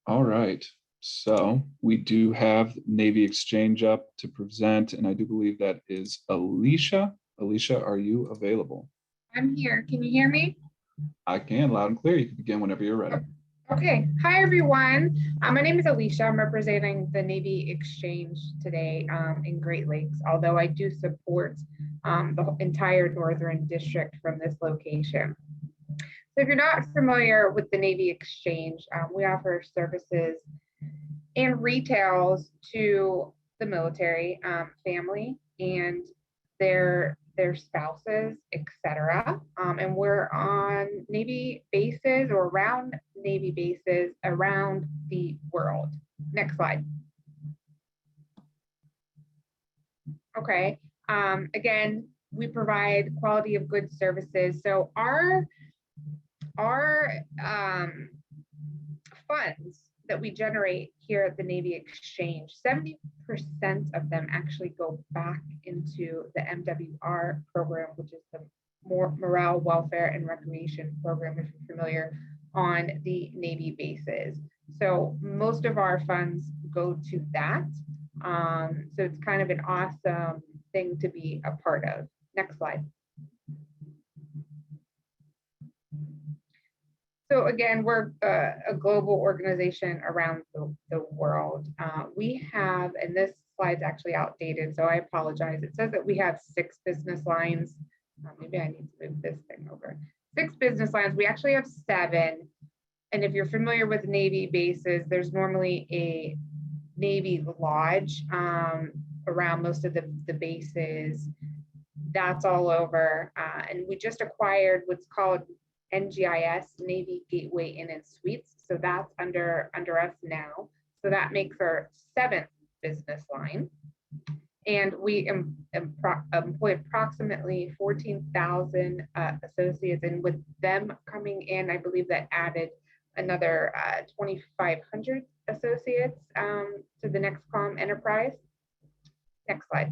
All right, so we do have Navy Exchange up to present, and I do believe that is Alicia. Alicia, are you available? I'm here. Can you hear me? I can, loud and clear. You can begin whenever you're ready. Okay. Hi, everyone. My name is Alicia. I'm representing the Navy Exchange today in Great Lakes, although I do support the entire Northern District from this location. So if you're not familiar with the Navy Exchange, we offer services and retails to the military family and their spouses, etc. And we're on Navy bases or around Navy bases around the world. Next slide. Okay. Again, we provide quality of goods services. So our funds that we generate here at the Navy Exchange, 70% of them actually go back into the MWR program, which is the Morale, Welfare, and Recreation program, if you're familiar, on the Navy bases. So most of our funds go to that. So it's kind of an awesome thing to be a part of. Next slide. So again, we're a global organization around the world. We have, and this slide's actually outdated, so I apologize. It says that we have 6 business lines. Maybe I need to move this thing over. 6 business lines. We actually have 7. And if you're familiar with Navy bases, there's normally a Navy lodge around most of the bases. That's all over. And we just acquired what's called NGIS, Navy Gateway Inn and Suites. So that's under us now. So that makes our 7th business line. And we employ approximately 14,000 associates. And with them coming in, I believe that added another 2,500 associates to the NextCom enterprise. Next slide.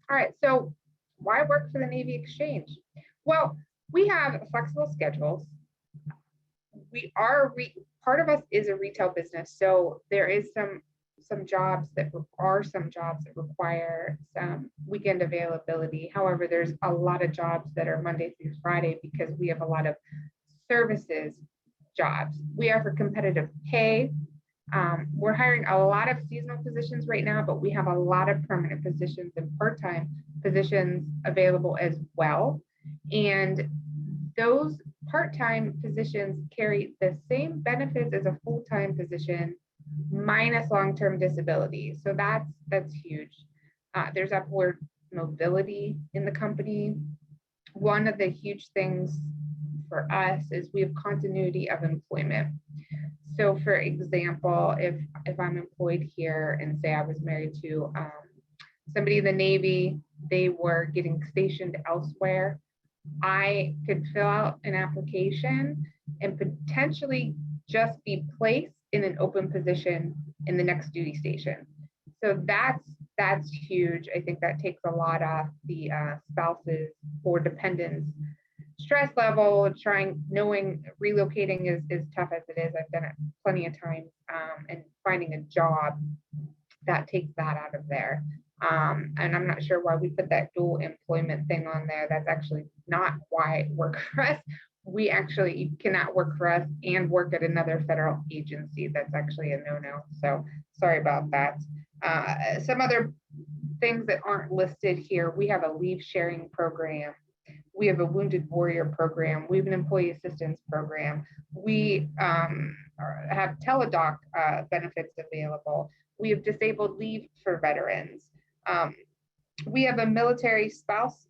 All right, so why work for the Navy Exchange? Well, we have flexible schedules. We are part of us is a retail business, so there is some jobs that require some weekend availability. However, there's a lot of jobs that are Monday through Friday because we have a lot of services jobs. We offer competitive pay. We're hiring a lot of seasonal positions right now, but we have a lot of permanent positions and part-time positions available as well. And those part-time positions carry the same benefits as a full-time position minus long-term disability. So that's huge. There's upward mobility in the company. One of the huge things for us is we have continuity of employment. So for example, if I'm employed here and say I was married to somebody in the Navy, they were getting stationed elsewhere, I could fill out an application and potentially just be placed in an open position in the next duty station. So that's huge. I think that takes a lot off the spouses or dependents stress level. Knowing relocating is tough as it is. I've done it plenty of times, and finding a job that takes that out of there. And I'm not sure why we put that dual employment thing on there. That's actually not why it works for us. You cannot work for us and work at another federal agency. That's actually a no-no. So sorry about that. Some other things that aren't listed here, we have a leave sharing program. We have a wounded warrior program. We have an employee assistance program. We have teledoc benefits available. We have disabled leave for veterans. We have a military spouse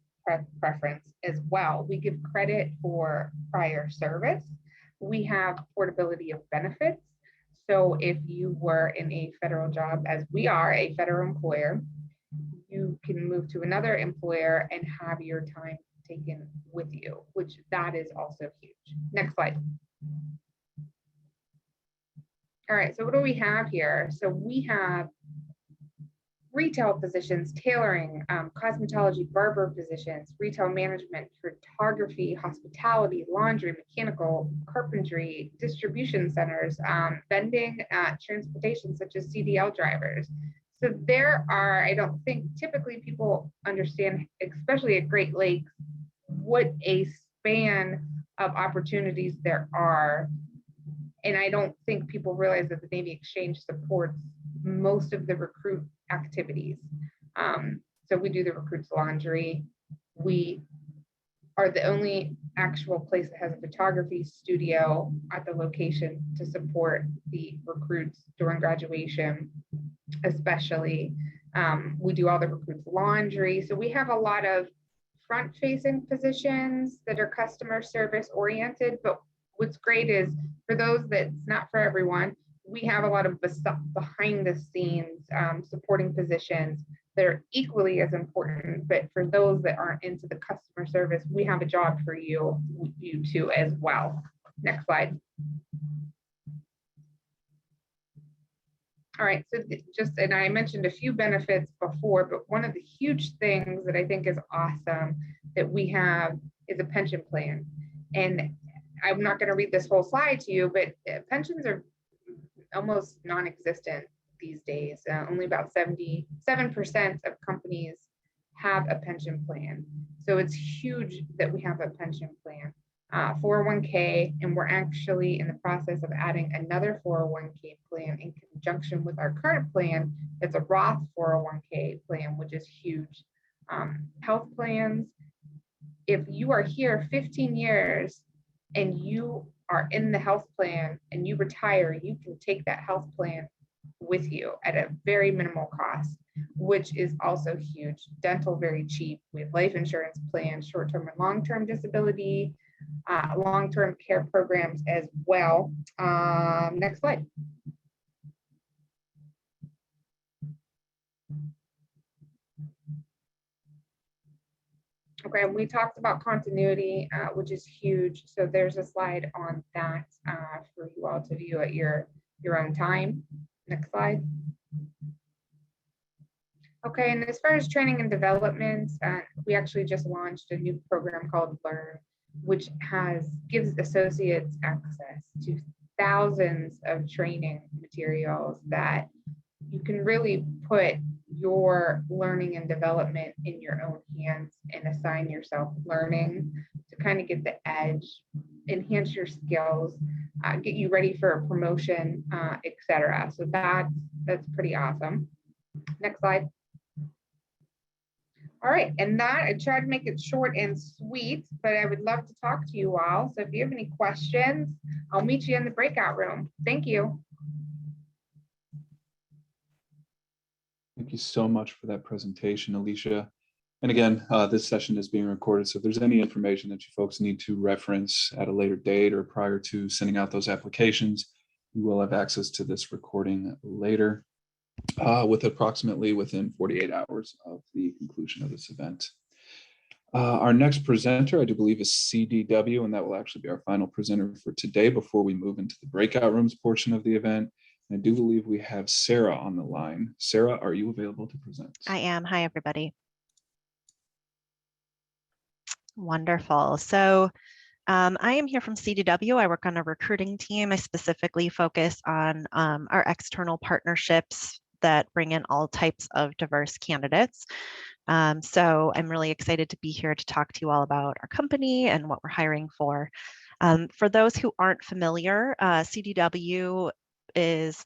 preference as well. We give credit for prior service. We have portability of benefits. So if you were in a federal job, as we are a federal employer, you can move to another employer and have your time taken with you, which that is also huge. Next slide. All right, so what do we have here? So we have retail positions, tailoring, cosmetology, barber positions, retail management, photography, hospitality, laundry, mechanical, carpentry, distribution centers, vending, transportation, such as CDL drivers. So there are, I don't think typically people understand, especially at Great Lakes, what a span of opportunities there are. And I don't think people realize that the Navy Exchange supports most of the recruit activities. So we do the recruits laundry. We are the only actual place that has a photography studio at the location to support the recruits during graduation, especially. We do all the recruits laundry. So we have a lot of front-facing positions that are customer service oriented, but what's great is for those that's not for everyone, we have a lot of behind the scenes supporting positions that are equally as important, but for those that aren't into the customer service, we have a job for you too as well. Next slide. All right, so and I mentioned a few benefits before, but one of the huge things that I think is awesome that we have is a pension plan. And I'm not going to read this whole slide to you, but pensions are almost non-existent these days. Only about 77% of companies have a pension plan. So it's huge that we have a pension plan. 401k, and we're actually in the process of adding another 401k plan in conjunction with our current plan. It's a Roth 401k plan, which is huge. Health plans, if you are here 15 years and you are in the health plan and you retire, you can take that health plan with you at a very minimal cost, which is also huge. Dental, very cheap. We have life insurance plans, short-term and long-term disability, long-term care programs as well. Next slide. Okay, we talked about continuity, which is huge. So there's a slide on that for you all to view at your own time. Next slide. Okay, and as far as training and development, we actually just launched a new program called Learn, which gives associates access to thousands of training materials that you can really put your learning and development in your own hands and assign yourself learning to kind of get the edge, enhance your skills, get you ready for a promotion, etc. So that's pretty awesome. Next slide. All right, and that I tried to make it short and sweet, but I would love to talk to you all. So if you have any questions, I'll meet you in the breakout room. Thank you. Thank you so much for that presentation, Alicia. And again, this session is being recorded, so if there's any information that you folks need to reference at a later date or prior to sending out those applications, you will have access to this recording later. with approximately within 48 hours of the conclusion of this event. Our next presenter, I do believe, is CDW, and that will actually be our final presenter for today before we move into the breakout rooms portion of the event. And I do believe we have Sarah on the line. Sarah, are you available to present? I am. Hi, everybody. Wonderful. So I am here from CDW. I work on a recruiting team. I specifically focus on our external partnerships that bring in all types of diverse candidates. So I'm really excited to be here to talk to you all about our company and what we're hiring for. For those who aren't familiar, CDW is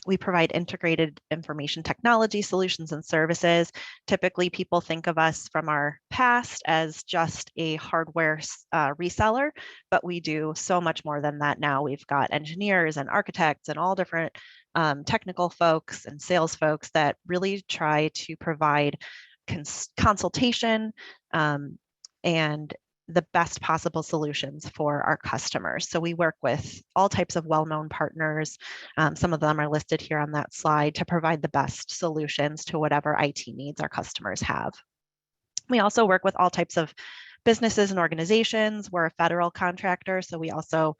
we provide integrated information technology solutions and services. Typically, people think of us from our past as just a hardware reseller, but we do so much more than that now. We've got engineers and architects and all different technical folks and sales folks that really try to provide consultation and the best possible solutions for our customers. So we work with all types of well-known partners. Some of them are listed here on that slide to provide the best solutions to whatever IT needs our customers have. We also work with all types of businesses and organizations. We're a federal contractor, so we also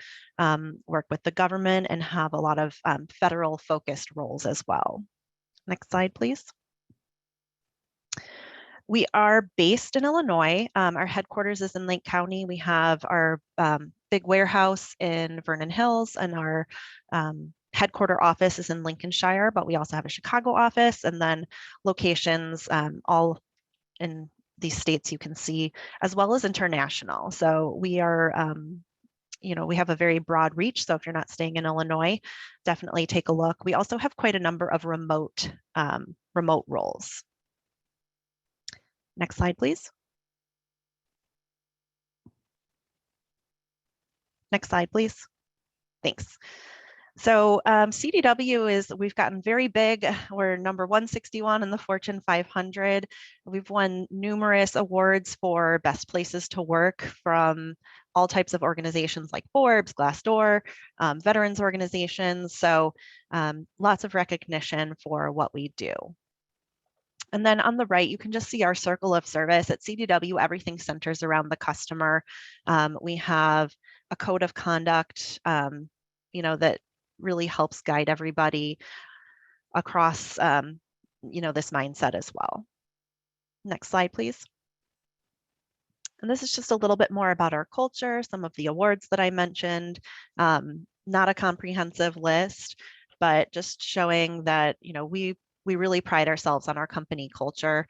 work with the government and have a lot of federal focused roles as well. Next slide, please. We are based in Illinois. Our headquarters is in Lake County. We have our big warehouse in Vernon Hills, and our headquarter office is in Lincolnshire, but we also have a Chicago office, and then locations all in these states you can see, as well as international. So we are, we have a very broad reach. So if you're not staying in Illinois, definitely take a look. We also have quite a number of remote roles. Next slide, please. Next slide, please. Thanks. So CDW we've gotten very big. We're number 161 in the Fortune 500. We've won numerous awards for best places to work from all types of organizations like Forbes, Glassdoor, veterans organizations. So lots of recognition for what we do. And then on the right, you can just see our circle of service. At CDW, everything centers around the customer. We have a code of conduct, that really helps guide everybody across, this mindset as well. Next slide, please. And this is just a little bit more about our culture, some of the awards that I mentioned, not a comprehensive list, but just showing that, we really pride ourselves on our company culture.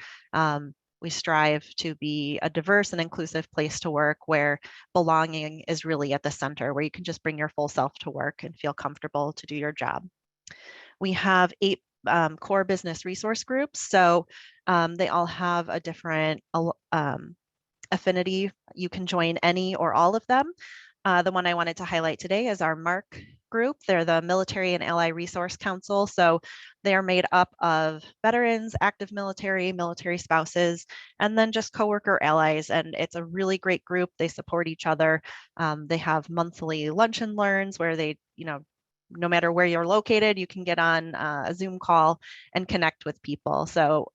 We strive to be a diverse and inclusive place to work where belonging is really at the center, where you can just bring your full self to work and feel comfortable to do your job. We have 8 core business resource groups. So they all have a different affinity. You can join any or all of them. The one I wanted to highlight today is our MARC group. They're the Military and Ally Resource Council. So they're made up of veterans, active military, military spouses, and then just coworker allies. And it's a really great group. They support each other. They have monthly lunch and learns where they, no matter where you're located, you can get on a Zoom call and connect with people. So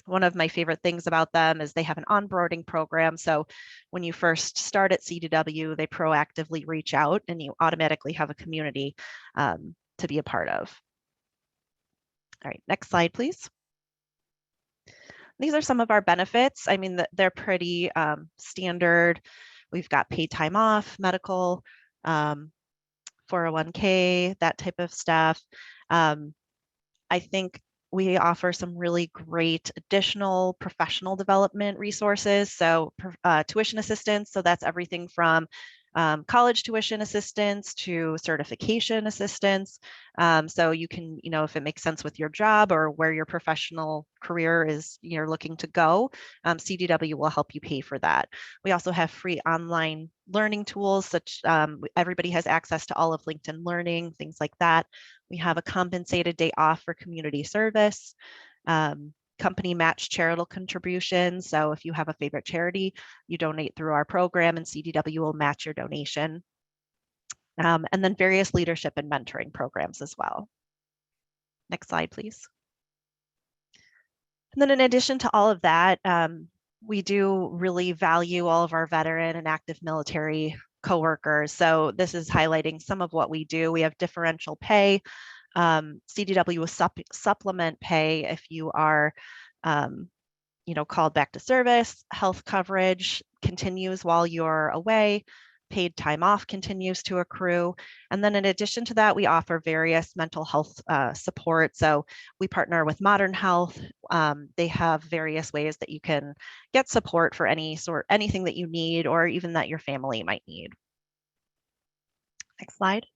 one of my favorite things about them is they have an onboarding program. So when you first start at CDW, they proactively reach out and you automatically have a community to be a part of. All right, next slide, please. These are some of our benefits. I mean, they're pretty standard. We've got paid time off, medical, 401k, that type of stuff. I think we offer some really great additional professional development resources. So tuition assistance, so that's everything from college tuition assistance to certification assistance. So you can, if it makes sense with your job or where your professional career is, you're looking to go, CDW will help you pay for that. We also have free online learning tools, such everybody has access to all of LinkedIn Learning, things like that. We have a compensated day off for community service. Company match charitable contributions. So if you have a favorite charity, you donate through our program and CDW will match your donation. And then various leadership and mentoring programs as well. Next slide, please. And then in addition to all of that, we do really value all of our veteran and active military coworkers. So this is highlighting some of what we do. We have differential pay, CDW with supplement pay if you are called back to service. Health coverage continues while you're away. Paid time off continues to accrue. And then in addition to that, we offer various mental health support. So we partner with Modern Health. They have various ways that you can get support for anything that you need or even that your family might need. Next slide.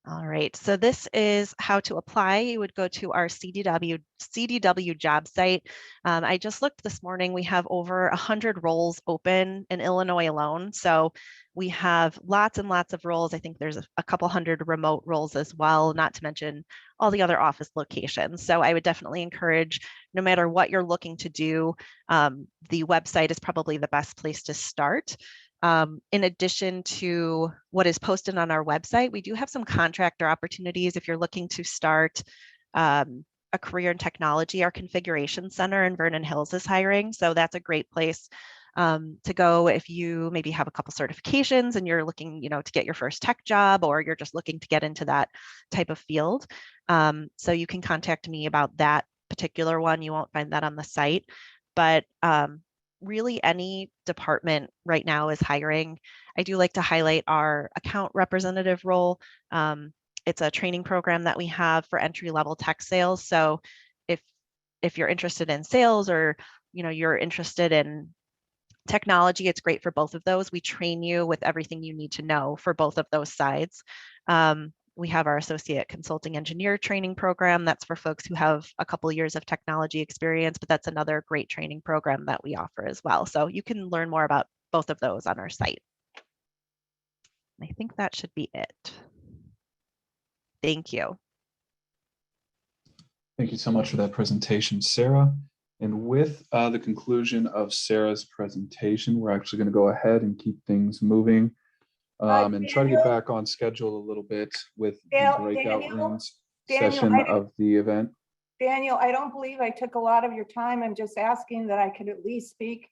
All right, so this is how to apply. You would go to our CDW job site. I just looked this morning, we have over 100 roles open in Illinois alone. So we have lots and lots of roles. I think there's a couple hundred remote roles as well, not to mention all the other office locations. So I would definitely encourage, no matter what you're looking to do, the website is probably the best place to start. In addition to what is posted on our website, we do have some contractor opportunities if you're looking to start a career in technology. Our configuration center in Vernon Hills is hiring, so that's a great place to go if you maybe have a couple certifications and you're looking, to get your first tech job, or you're just looking to get into that type of field. So you can contact me about that particular one. You won't find that on the site, but really any department right now is hiring. I do like to highlight our account representative role. It's a training program that we have for entry-level tech sales. So if you're interested in sales, or you're interested in technology, it's great for both of those. We train you with everything you need to know for both of those sides. We have our associate consulting engineer training program. That's for folks who have a couple of years of technology experience, but that's another great training program that we offer as well. So you can learn more about both of those on our site. I think that should be it. Thank you. Thank you so much for that presentation, Sarah. And with the conclusion of Sarah's presentation, we're actually going to go ahead and keep things moving. And try to get back on schedule a little bit with the breakout rooms session of the event. Daniel, I don't believe I took a lot of your time. I'm just asking that I could at least speak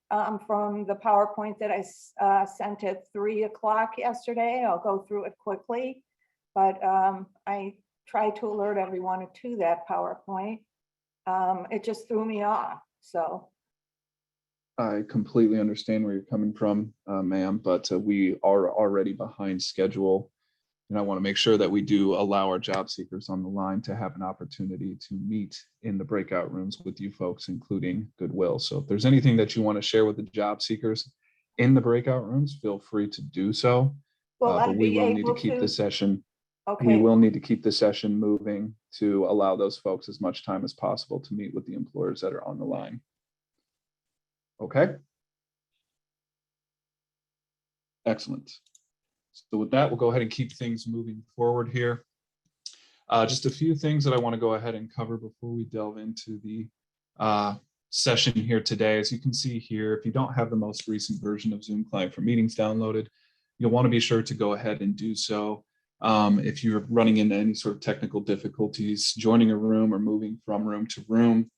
from the PowerPoint that I sent at 3 o'clock yesterday. I'll go through it quickly, but I tried to alert everyone to that PowerPoint. It just threw me off, so. I completely understand where you're coming from, ma'am, but we are already behind schedule. And I want to make sure that we do allow our job seekers on the line to have an opportunity to meet in the breakout rooms with you folks, including Goodwill. So if there's anything that you want to share with the job seekers in the breakout rooms, feel free to do so. But we will need to keep the session. Okay. We will need to keep the session moving to allow those folks as much time as possible to meet with the employers that are on the line. Okay. Excellent. So with that, we'll go ahead and keep things moving forward here. Just a few things that I want to go ahead and cover before we delve into the session here today. As you can see here, if you don't have the most recent version of Zoom Client for Meetings downloaded, you'll want to be sure to go ahead and do so. If you're running into any sort of technical difficulties, joining a room or moving from room to room,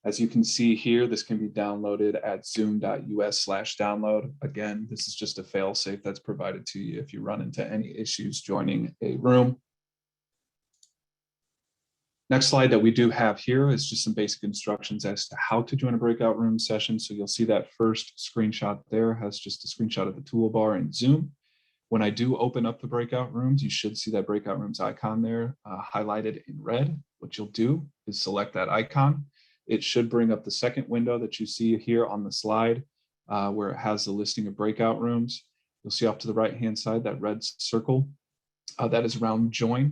as you can see here, this can be downloaded at zoom.us/download. Again, this is just a fail-safe that's provided to you if you run into any issues joining a room. Next slide that we do have here is just some basic instructions as to how to join a breakout room session. So you'll see that first screenshot there has just a screenshot of the toolbar in Zoom. When I do open up the breakout rooms, you should see that breakout rooms icon there highlighted in red. What you'll do is select that icon. It should bring up the second window that you see here on the slide where it has the listing of breakout rooms. You'll see off to the right-hand side, that red circle, that is around join.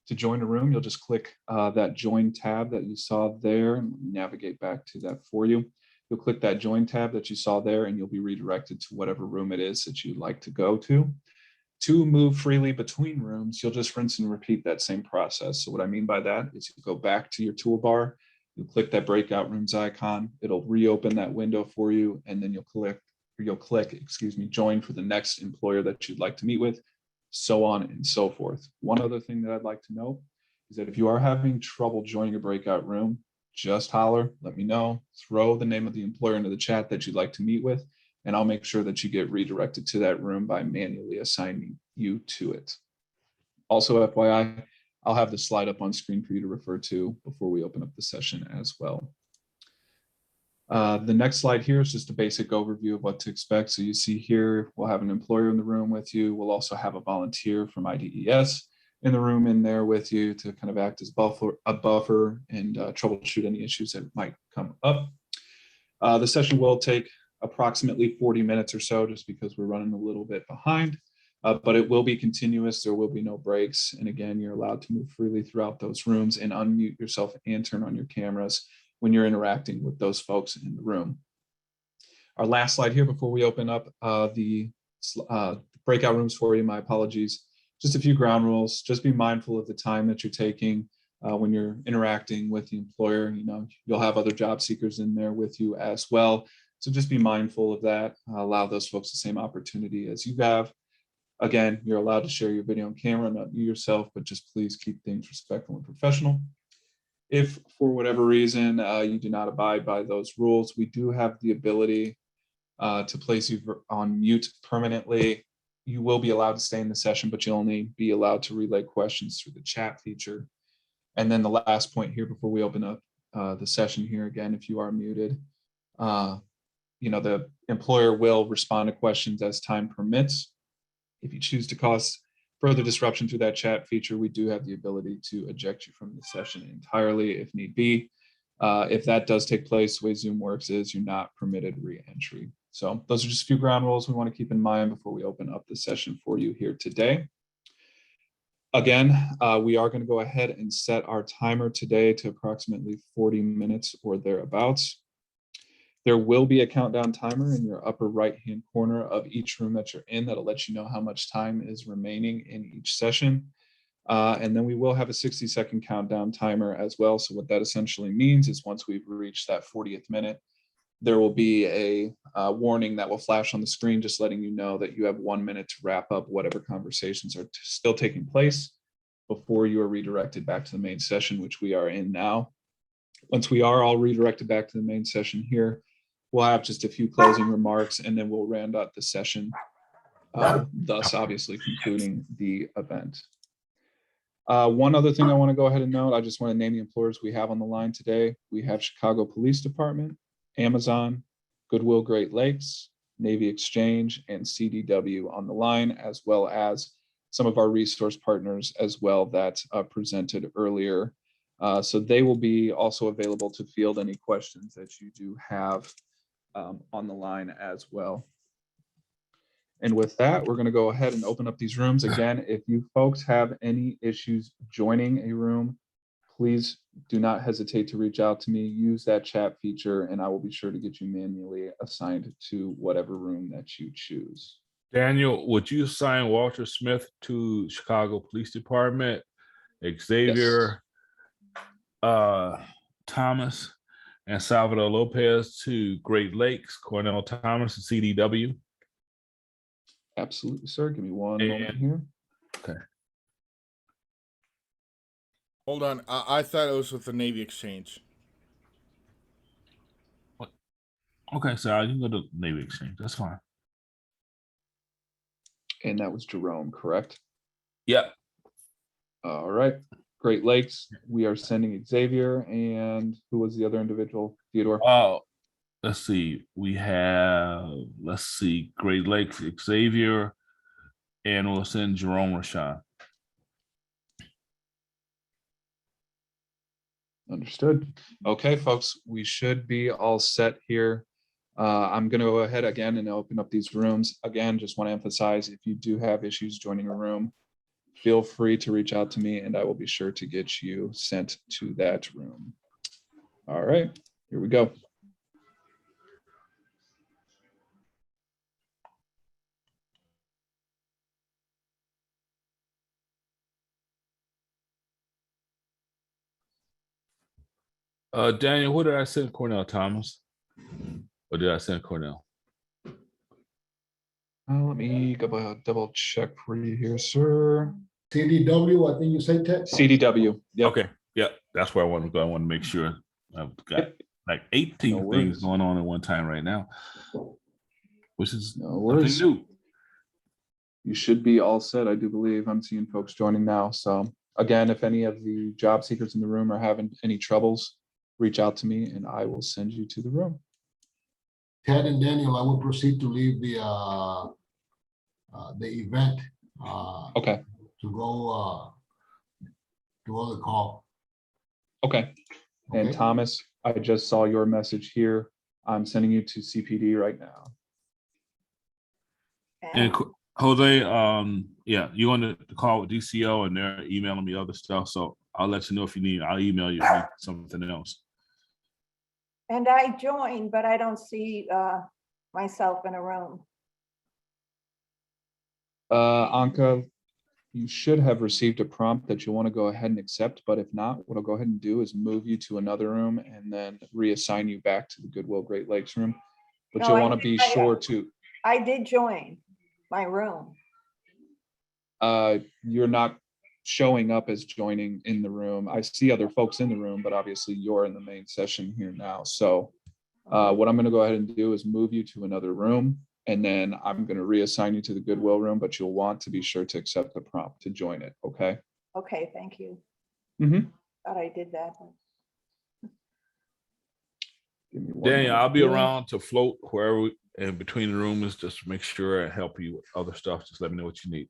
To join a room, you'll just click that join tab that you saw there, and let me navigate back to that for you. You'll click that join tab that you saw there, and you'll be redirected to whatever room it is that you'd like to go to. To move freely between rooms, you'll just rinse and repeat that same process. So what I mean by that is you go back to your toolbar, you'll click that breakout rooms icon, it'll reopen that window for you, and then you'll click, join for the next employer that you'd like to meet with, so on and so forth. One other thing that I'd like to note is that if you are having trouble joining a breakout room, just holler, let me know, throw the name of the employer into the chat that you'd like to meet with, and I'll make sure that you get redirected to that room by manually assigning you to it. Also, FYI, I'll have the slide up on screen for you to refer to before we open up the session as well. The next slide here is just a basic overview of what to expect. So you see here, we'll have an employer in the room with you. We'll also have a volunteer from IDES in the room in there with you to kind of act as a buffer and troubleshoot any issues that might come up. The session will take approximately 40 minutes or so, just because we're running a little bit behind, but it will be continuous. There will be no breaks. And again, you're allowed to move freely throughout those rooms and unmute yourself and turn on your cameras when you're interacting with those folks in the room. Our last slide here before we open up the breakout rooms for you, my apologies. Just a few ground rules. Just be mindful of the time that you're taking when you're interacting with the employer. You know, you'll have other job seekers in there with you as well. So just be mindful of that. Allow those folks the same opportunity as you have. Again, you're allowed to share your video and camera, not you yourself, but just please keep things respectful and professional. If for whatever reason you do not abide by those rules, we do have the ability to place you on mute permanently. You will be allowed to stay in the session, but you'll only be allowed to relay questions through the chat feature. And then the last point here before we open up the session here, again, if you are muted, you know, the employer will respond to questions as time permits. If you choose to cause further disruption through that chat feature, we do have the ability to eject you from the session entirely if need be. If that does take place, the way Zoom works is you're not permitted re-entry. So those are just a few ground rules we want to keep in mind before we open up the session for you here today. Again, we are going to go ahead and set our timer today to approximately 40 minutes or thereabouts. There will be a countdown timer in your upper right-hand corner of each room that you're in that'll let you know how much time is remaining in each session. And then we will have a 60-second countdown timer as well. So what that essentially means is once we've reached that 40th minute, there will be a warning that will flash on the screen, just letting you know that you have 1 minute to wrap up whatever conversations are still taking place before you are redirected back to the main session, which we are in now. Once we are all redirected back to the main session here, we'll have just a few closing remarks, and then we'll round out the session, thus obviously concluding the event. One other thing I want to go ahead and note, I just want to name the employers we have on the line today. We have Chicago Police Department, Amazon, Goodwill Great Lakes, Navy Exchange, and CDW on the line, as well as some of our resource partners as well that presented earlier. So they will be also available to field any questions that you do have on the line as well. And with that, we're going to go ahead and open up these rooms. Again, if you folks have any issues joining a room, please do not hesitate to reach out to me. Use that chat feature, and I will be sure to get you manually assigned to whatever room that you choose. Daniel, would you assign Walter Smith to Chicago Police Department, Xavier Thomas, and Salvador Lopez to Great Lakes, Cornell Thomas, and CDW? Absolutely, sir. Give me one moment here. Okay. Hold on. I thought it was with the Navy Exchange. Okay, so you can go to Navy Exchange. That's fine. And that was Jerome, correct? Yep. All right. Great Lakes, we are sending Xavier, and who was the other individual? Theodore? Let's see. We have, Great Lakes, Xavier, and we'll send Jerome Rashawn. Understood. Okay, folks, we should be all set here. I'm going to go ahead again and open up these rooms. Again, just want to emphasize, if you do have issues joining a room, feel free to reach out to me and I will be sure to get you sent to that room. All right, here we go. Daniel, what did I send Cornell Thomas? Or did I send Cornell? Let me double check for you here, sir. CDW, I think you say, Ted? CDW. Yep. Okay, yeah, that's where I want to go. I want to make sure I've got Yep. like 18 No things worries. going on at one time right now, which is No something worries. new. You should be all set. I do believe I'm seeing folks joining now. So again, if any of the job seekers in the room are having any troubles, reach out to me and I will send you to the room. Ted and Daniel, I will proceed to leave the event Okay. to go to other call. Okay. And Okay. Thomas, I just saw your message here. I'm sending you to CPD right now. And Jose, yeah, you on the call with DCO and they're emailing me other stuff. So I'll let you know if you need, I'll email you if you need something else. And I joined, but I don't see myself in a room. Anka, you should have received a prompt that you want to go ahead and accept, but if not, what I'll go ahead and do is move you to another room and then reassign you back to the Goodwill Great Lakes room. But No, you'll I want to be sure to, I did join my room. you're not showing up as joining in the room. I see other folks in the room, but obviously you're in the main session here now. So what I'm going to go ahead and do is move you to another room, and then I'm going to reassign you to the Goodwill room, but you'll want to be sure to accept the prompt to join it. Okay. Okay, thank you. Mm-hmm. Thought I did that. Give me one Daniel, moment I'll be here. around to float wherever in between the rooms, just to make sure I help you with other stuff. Just let me know what you need.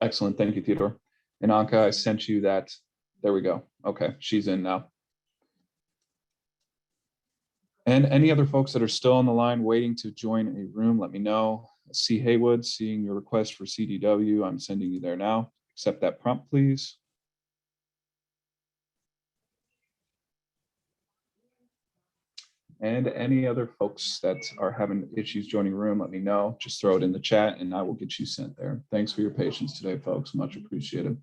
Excellent. Thank you, Theodore. And Anka, I sent you that. There we go. Okay, she's in now. And any other folks that are still on the line waiting to join a room, let me know. C. Haywood, seeing your request for CDW, I'm sending you there now. Accept that prompt, please. And any other folks that are having issues joining the room, let me know. Just throw it in the chat and I will get you sent there. Thanks for your patience today, folks. Much appreciated.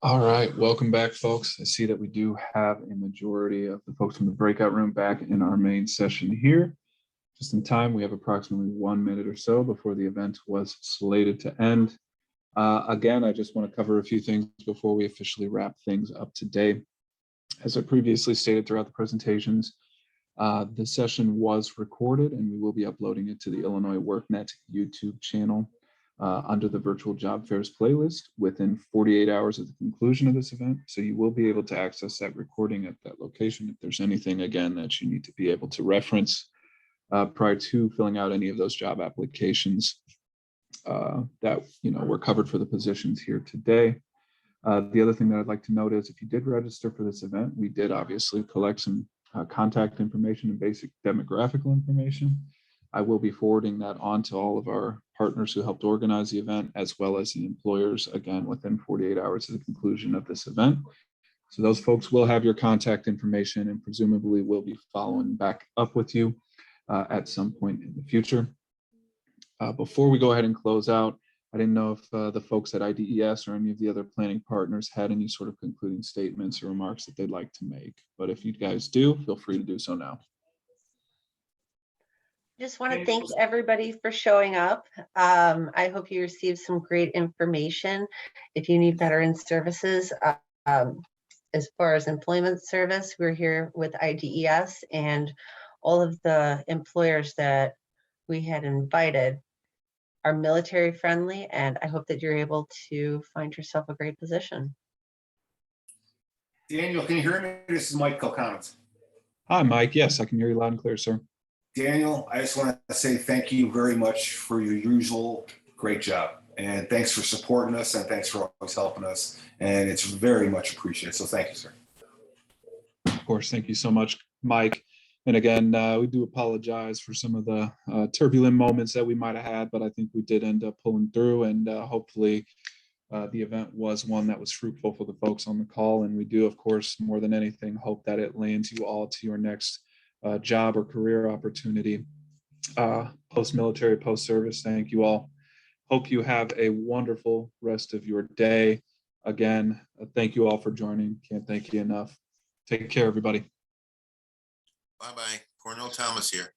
All right, welcome back, folks. I see that we do have a majority of the folks from the breakout room back in our main session here. Just in time, we have approximately 1 minute or so before the event was slated to end. Again, I just want to cover a few things before we officially wrap things up today. As I previously stated throughout the presentations, the session was recorded and we will be uploading it to the Illinois WorkNet YouTube channel under the virtual job fairs playlist within 48 hours of the conclusion of this event. So you will be able to access that recording at that location if there's anything, again, that you need to be able to reference prior to filling out any of those job applications that were covered for the positions here today. The other thing that I'd like to note is if you did register for this event, we did obviously collect some contact information and basic demographical information. I will be forwarding that on to all of our partners who helped organize the event, as well as the employers, again, within 48 hours of the conclusion of this event. So those folks will have your contact information and presumably will be following back up with you at some point in the future. Before we go ahead and close out, I didn't know if the folks at IDES or any of the other planning partners had any sort of concluding statements or remarks that they'd like to make. But if you guys do, feel free to do so now. Just want to thank everybody for showing up. I hope you received some great information. If you need veteran services, as far as employment service, we're here with IDES and all of the employers that we had invited are military friendly, and I hope that you're able to find yourself a great position. Daniel, can you hear me? This is Mike Kilconnens. Hi, Mike. Yes, I can hear you loud and clear, sir. Daniel, I just want to say thank you very much for your usual great job. And thanks for supporting us and thanks for always helping us. And it's very much appreciated. So thank you, sir. Of course, thank you so much, Mike. And again, we do apologize for some of the turbulent moments that we might have had, but I think we did end up pulling through, and hopefully the event was one that was fruitful for the folks on the call. And we do, of course, more than anything, hope that it lands you all to your next job or career opportunity, post-military, post-service. Thank you all. Hope you have a wonderful rest of your day. Again, thank you all for joining. Can't thank you enough. Take care, everybody. Bye-bye. Cornell Thomas here.